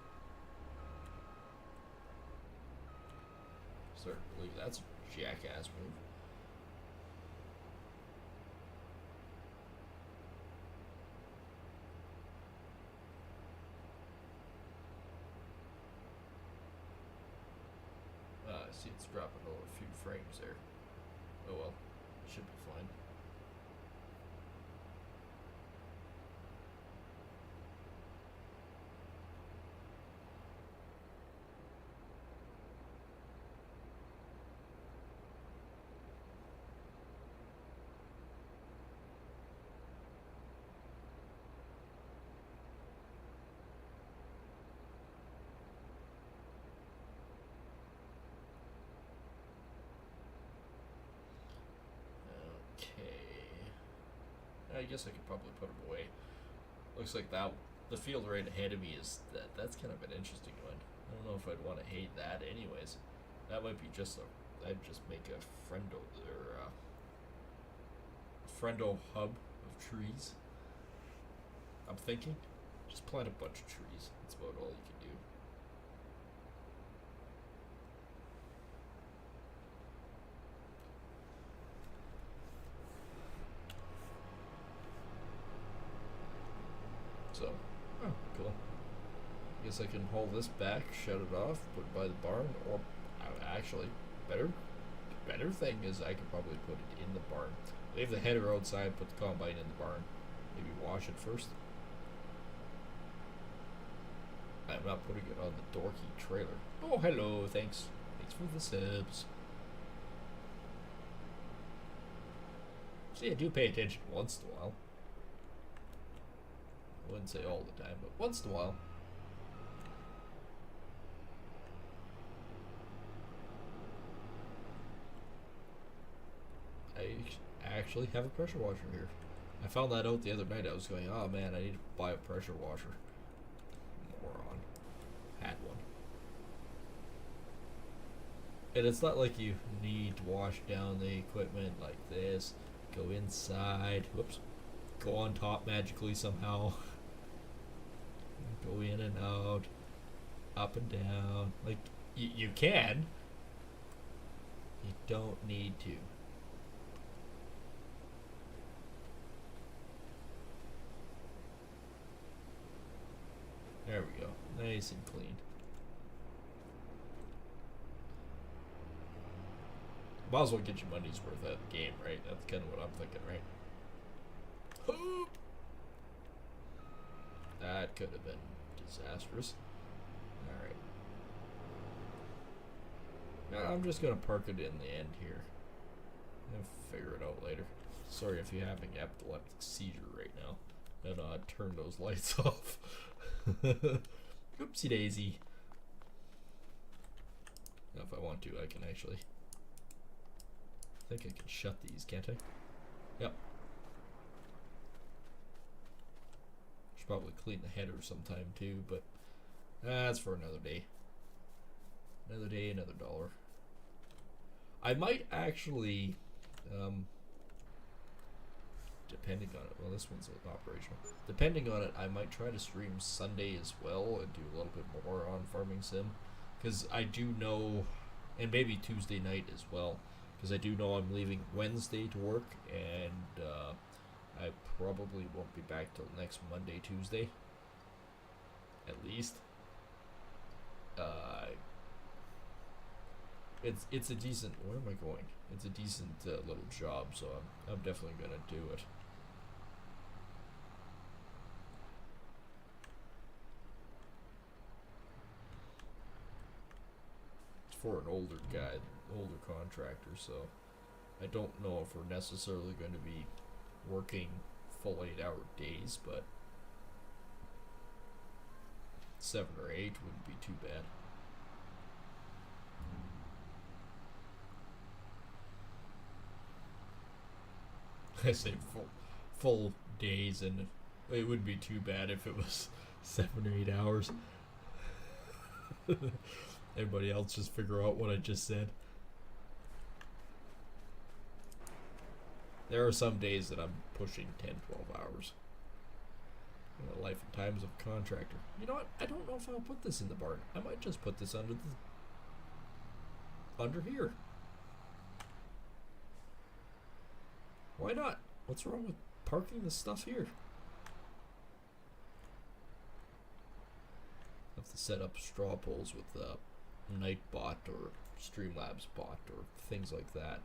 Certainly, that's a jackass move. I see it's dropping a few frames there. Oh well, it should be fine. I guess I could probably put them away. Looks like that the field right ahead of me is that's kind of an interesting one. I don't know if I'd want to hate that anyways. That might be just a I'd just make a friendo or friendo hub of trees. I'm thinking just plant a bunch of trees. That's about all you can do. So, oh, cool. Guess I can haul this back, shut it off, put it by the barn, or actually, better thing is I could probably put it in the barn. Leave the header outside, put the combine in the barn. Maybe wash it first. I'm not putting it on the dorky trailer. Oh, hello, thanks. Thanks for the subs. See, I do pay attention once in a while. I wouldn't say all the time, but once in a while. I actually have a pressure washer here. I found that out the other night. I was going, oh man, I need to buy a pressure washer. Moron. Had one. And it's not like you need to wash down the equipment like this. Go inside. Whoops. Go on top magically somehow. Go in and out. Up and down. Like, you can. You don't need to. There we go. Nice and clean. Might as well get your money's worth out of the game, right? That's kind of what I'm thinking, right? Hoop! That could have been disastrous. Alright. Now I'm just going to park it in the end here. And figure it out later. Sorry if you're having epileptic seizure right now. And turn those lights off. Oopsie daisy. Now if I want to, I can actually... I think I can shut these, can't I? Yep. Should probably clean the header sometime too, but that's for another day. Another day, another dollar. I might actually, depending on it, well this one's operational. Depending on it, I might try to stream Sunday as well and do a little bit more on Farming Sim. Because I do know, and maybe Tuesday night as well. Because I do know I'm leaving Wednesday to work, and I probably won't be back till next Monday, Tuesday. At least. It's a decent. Where am I going? It's a decent little job, so I'm definitely gonna do it. It's for an older guy. Older contractor, so I don't know if we're necessarily going to be working full 8-hour days, but 7 or 8 wouldn't be too bad. I say full days, and it wouldn't be too bad if it was 7 or 8 hours. Everybody else just figure out what I just said. There are some days that I'm pushing 10, 12 hours. In the life and times of a contractor. You know what? I don't know if I'll put this in the barn. I might just put this under here. Why not? What's wrong with parking the stuff here? Have to set up straw poles with Nightbot or Streamlabs bot or things like that.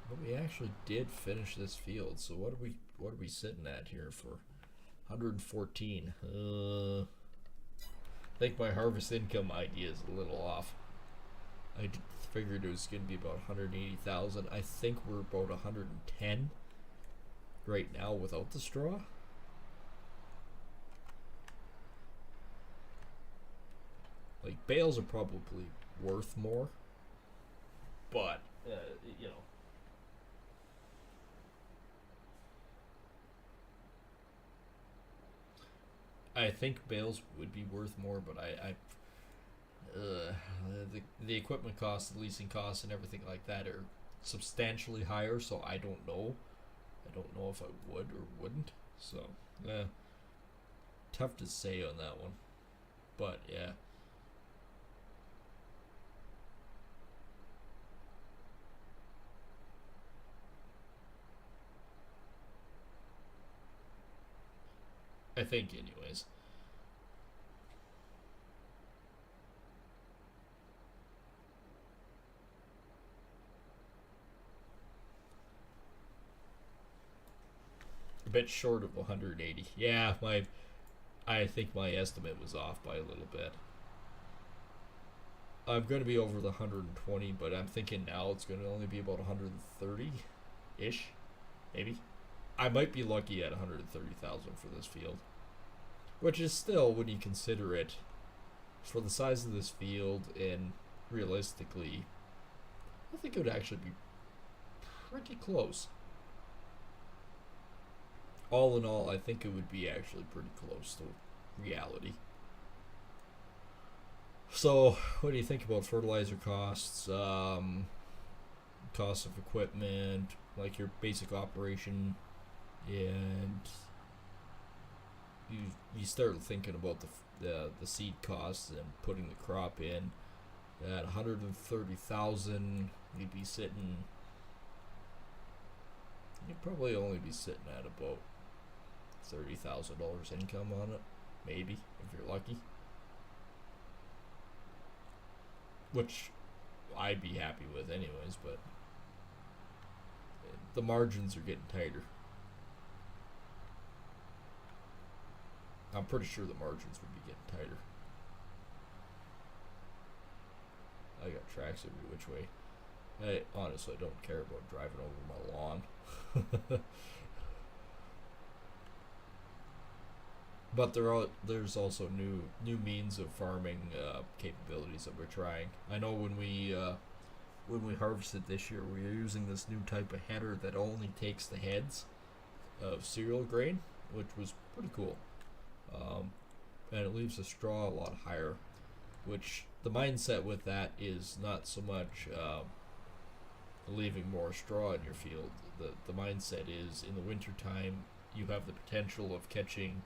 But we actually did finish this field, so what are we sitting at here for 114? I think my harvest income idea is a little off. I figured it was going to be about 180,000. I think we're about 110 right now without the straw. Like, bales are probably worth more. But you know, I think bales would be worth more, but the equipment costs, the leasing costs, and everything like that are substantially higher. So I don't know. I don't know if I would or wouldn't. So tough to say on that one. But yeah, I think anyways. A bit short of 180. Yeah, my I think my estimate was off by a little bit. I'm going to be over the 120, but I'm thinking now it's going to only be about 130 ish, maybe. I might be lucky at 130,000 for this field, which is still, when you consider it, for the size of this field and realistically, I think it would actually be pretty close. All in all, I think it would be actually pretty close to reality. So, what do you think about fertilizer costs, cost of equipment, like your basic operation, and you you start thinking about the seed costs and putting the crop in at 130,000, you'd be sitting. You'd probably only be sitting at about $30,000 income on it, maybe if you're lucky. Which I'd be happy with, anyways. But the margins are getting tighter. I'm pretty sure the margins would be getting tighter. I got tracks every which way. I honestly don't care about driving over my lawn. But there's also new means of farming capabilities that we're trying. I know when we harvested this year, we were using this new type of header that only takes the heads of cereal grain, which was pretty cool. And it leaves the straw a lot higher, which the mindset with that is not so much leaving more straw in your field. The mindset is, in the wintertime, you have the potential of catching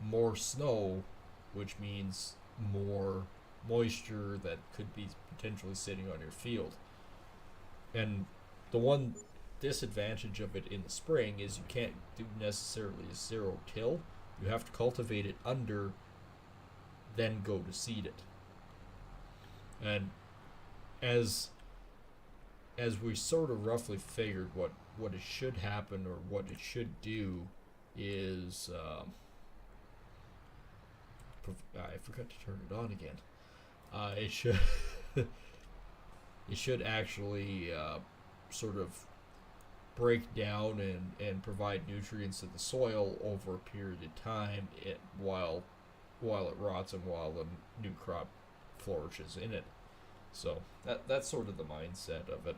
more snow, which means more moisture that could be potentially sitting on your field. And the one disadvantage of it in the spring is you can't do necessarily a zero till. You have to cultivate it under, then go to seed it. And as we sort of roughly figured what it should happen, or what it should do, is I forgot to turn it on again. It should it should actually sort of break down and provide nutrients to the soil over a period of time, while it rots and while the new crop flourishes in it. So that's sort of the mindset of it.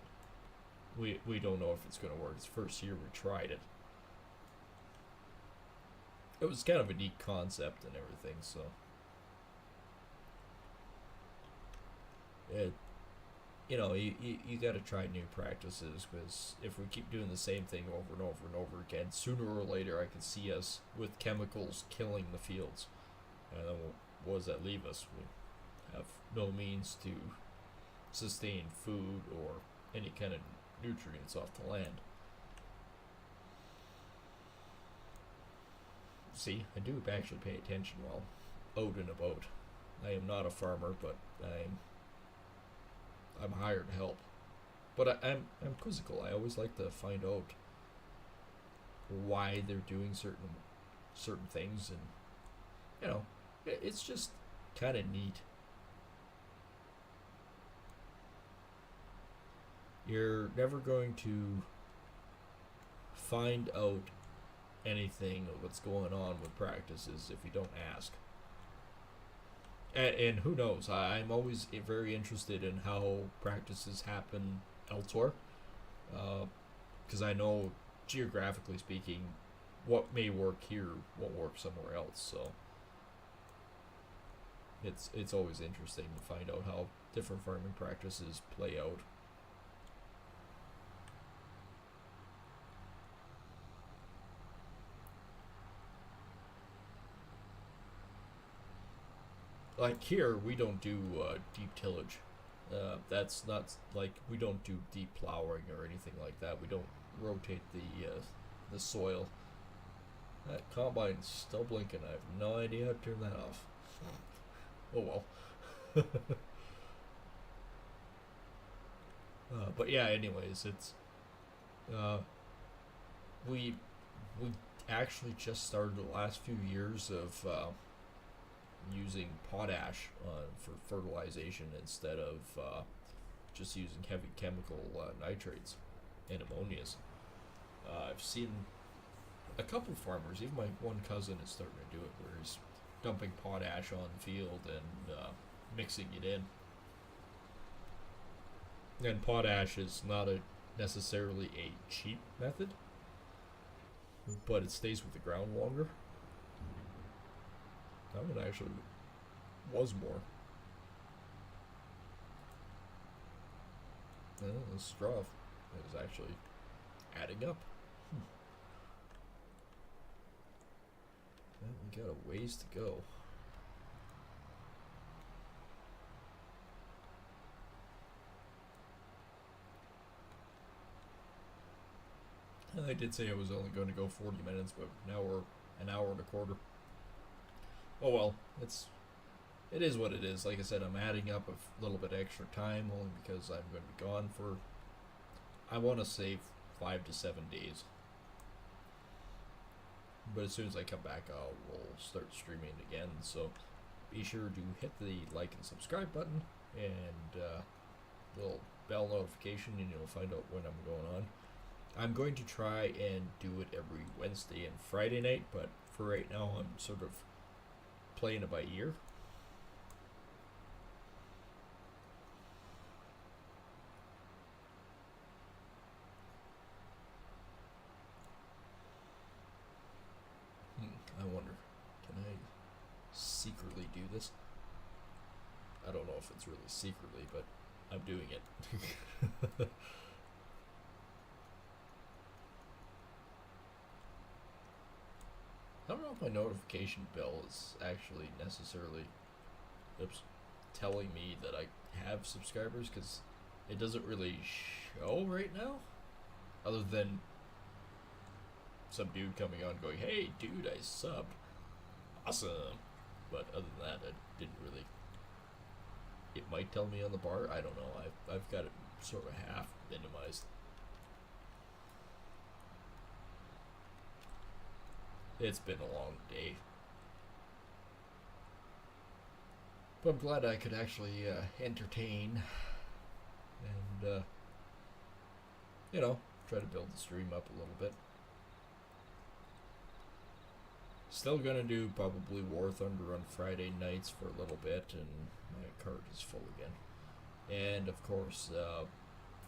We don't know if it's going to work. It's the first year we tried it. It was kind of a neat concept and everything, so it, you got to try new practices, because if we keep doing the same thing over and over and over again, sooner or later I can see us with chemicals killing the fields. And then what does that leave us? We have no means to sustain food or any kind of nutrients off the land. See, I do actually pay attention while out and about. I am not a farmer, but I'm hired to help. But I'm quizzical. I always like to find out why they're doing certain things, and it's just kind of neat. You're never going to find out anything of what's going on with practices if you don't ask. And who knows? I'm always very interested in how practices happen elsewhere, because I know geographically speaking, what may work here won't work somewhere else. So it's always interesting to find out how different farming practices play out. Like here, we don't do deep tillage. That's not like we don't do deep plowing or anything like that. We don't rotate the soil. That combine's still blinking. I have no idea how to turn that off. Oh well. But yeah, anyways, it's uh, we we actually just started the last few years of using potash for fertilization instead of just using heavy chemical nitrates and ammonias. I've seen a couple farmers, even my one cousin is starting to do it, where he's dumping potash on the field and mixing it in. And potash is not necessarily a cheap method, but it stays with the ground longer. That one actually was more. The straw is actually adding up. Well, we got a ways to go. I did say I was only going to go 40 minutes, but now we're an hour and a quarter. Oh well, it is what it is. Like I said, I'm adding up a little bit extra time only because I'm going to be gone for, I want to say 5 to 7 days. But as soon as I come back, we'll start streaming again. So be sure to hit the like and subscribe button and little bell notification, and you'll find out when I'm going on. I'm going to try and do it every Wednesday and Friday night, but for right now, I'm sort of playing it by ear. I wonder, can I secretly do this? I don't know if it's really secretly, but I'm doing it. I don't know if my notification bell is actually necessarily telling me that I have subscribers, because it doesn't really show right now, other than some dude coming on going, "Hey dude, I subbed, awesome." But other than that, I didn't really. It might tell me on the bar, I don't know. I've got it sort of half minimized. It's been a long day, but I'm glad I could actually entertain and try to build the stream up a little bit. Still gonna do probably War Thunder on Friday nights for a little bit, and my cart is full again. And of course,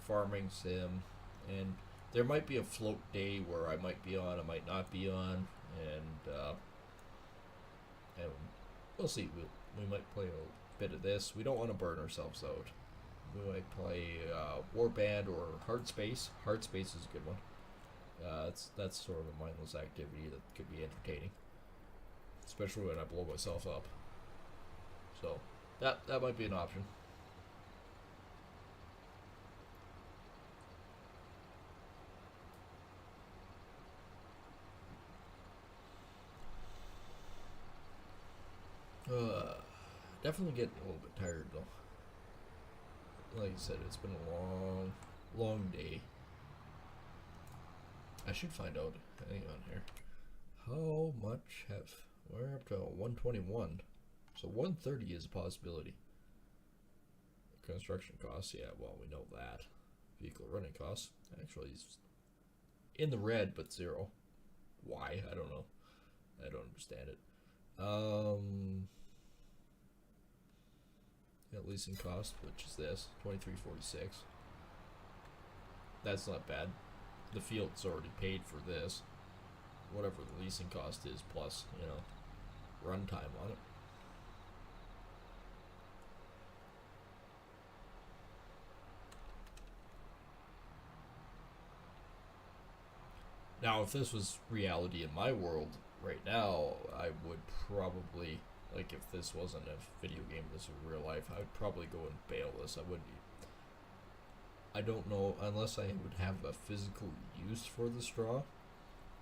farming sim, and there might be a float day where I might be on, I might not be on, and we'll see. We might play a bit of this. We don't want to burn ourselves out. We might play Warband or Hard Space. Hard Space is a good one. That's sort of a mindless activity that could be entertaining, especially when I blow myself up. So that might be an option. Definitely getting a little bit tired though. Like I said, it's been a long day. I should find out. Hang on here. How much we're up to 121, so 130 is a possibility. Construction costs, yeah, well, we know that. Vehicle running costs actually is in the red, but zero. Why? I don't know. I don't understand it. leasing cost, which is this, $23.46. That's not bad. The field's already paid for this. Whatever the leasing cost is, plus, runtime on it. Now, if this was reality in my world right now, I would probably, like, if this wasn't a video game, this was real life, I would probably go and bail this. I don't know, unless I would have a physical use for the straw,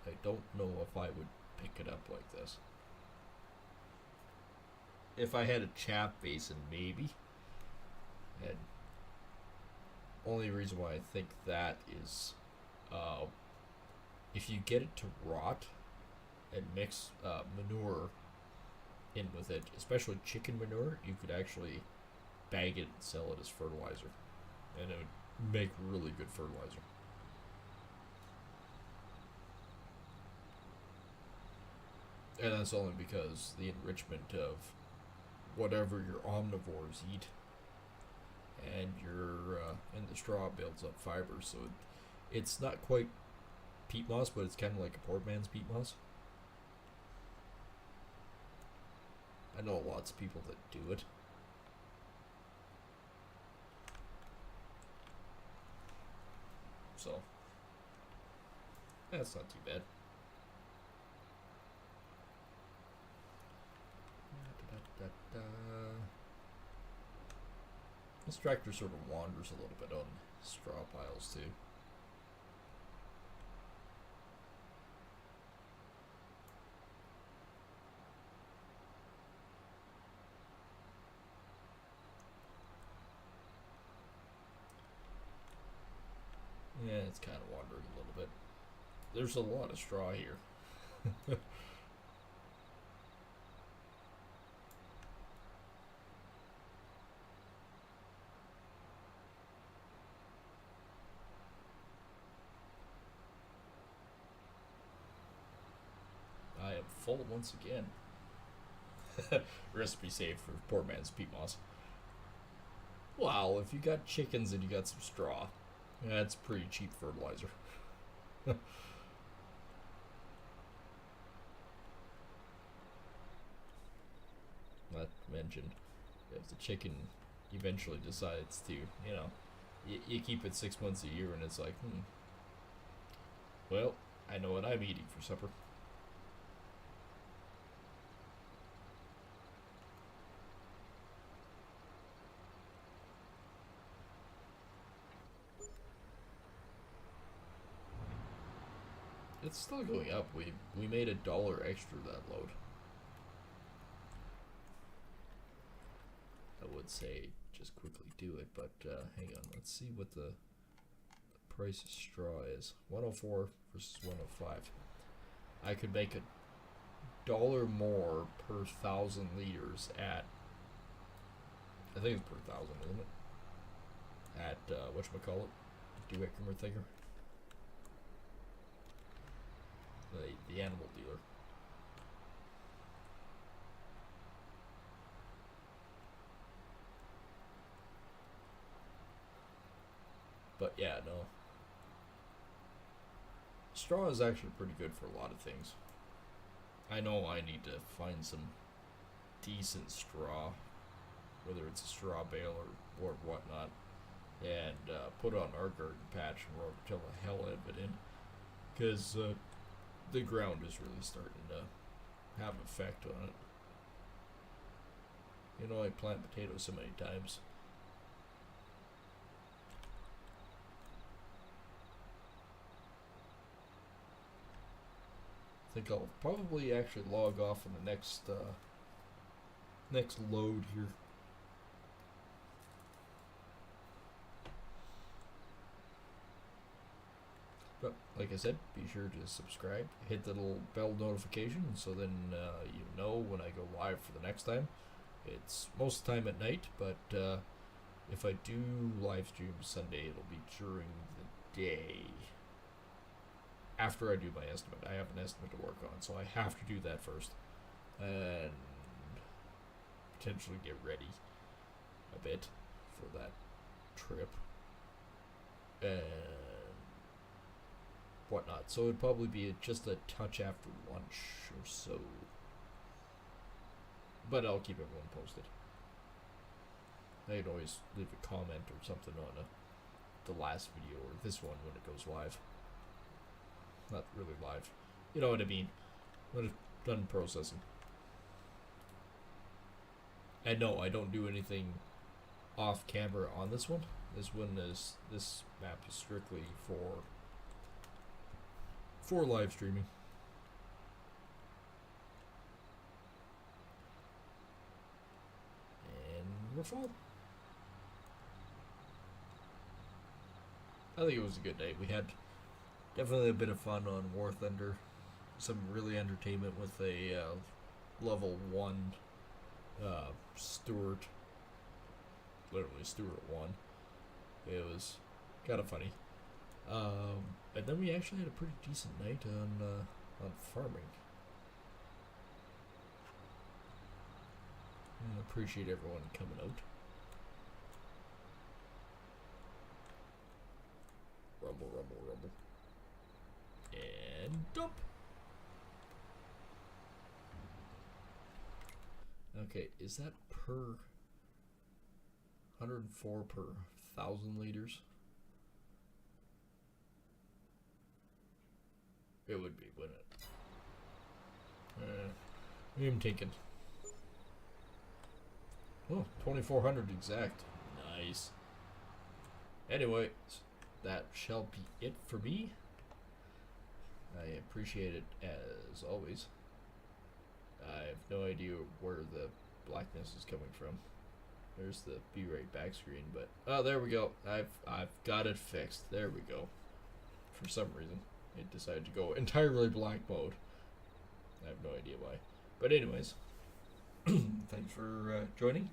I don't know if I would pick it up like this. If I had a chap basin, maybe. And only reason why I think that is, if you get it to rot and mix manure in with it, especially chicken manure, you could actually bag it and sell it as fertilizer, and it would make really good fertilizer. And that's only because the enrichment of whatever your omnivores eat, and and the straw builds up fiber, so it's not quite peat moss, but it's kind of like a poor man's peat moss. I know lots of people that do it. So, that's not too bad. This tractor sort of wanders a little bit on straw piles too. Yeah, it's kind of wandering a little bit. There's a lot of straw here. I am full once again. Recipe saved for poor man's peat moss. Wow, if you got chickens and you got some straw, that's pretty cheap fertilizer. Not to mention, if the chicken eventually decides to, you keep it 6 months a year and it's like, well, I know what I'm eating for supper. It's still going up. We made $1 extra that load. I would say just quickly do it, but hang on. Let's see what the price of straw is. 104 versus 105. I could make $1 more per 1,000 liters at, I think it's per 1,000, isn't it? At whatchamacallit? Do-it-kimmer thinker. The animal dealer. But yeah, no. Straw is actually pretty good for a lot of things. I know I need to find some decent straw, whether it's a straw bale or whatnot, and put on our garden patch and roll till the hell out of it in, because the ground is really starting to have an effect on it. I plant potatoes so many times. I think I'll probably actually log off on the next load here. But like I said, be sure to subscribe, hit the little bell notification, so then you know when I go live for the next time. It's most of the time at night, but if I do live stream Sunday, it'll be during the day. After I do my estimate. I have an estimate to work on, so I have to do that first. And potentially get ready. a bit for that trip and whatnot. So it'd probably be just a touch after lunch or so. But I'll keep everyone posted. I can always leave a comment or something on the last video or this one when it goes live. Not really live. You know what I mean. When it's done processing. And no, I don't do anything off camera on this one. This map is strictly for live streaming. And we're full. I think it was a good day. We had definitely a bit of fun on Warthunder. Some really entertainment with a level 1 Stewart. Literally Stewart 1. It was kind of funny. And then we actually had a pretty decent night on farming. I appreciate everyone coming out. Rumble, rumble, rumble. And dump. Okay, is that per 104 per 1,000 liters? It would be, wouldn't it? I'm thinking. Oh, 2,400 exact. Nice. Anyway, that shall be it for me. I appreciate it as always. I have no idea where the blackness is coming from. There's the be right back screen, but oh, there we go. I've got it fixed. There we go. For some reason, it decided to go entirely black mode. I have no idea why. But anyways, thanks for joining,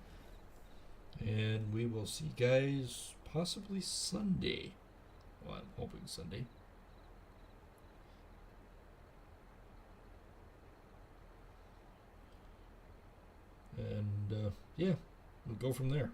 and we will see you guys possibly Sunday. Well, I'm hoping Sunday. And yeah, we'll go from there.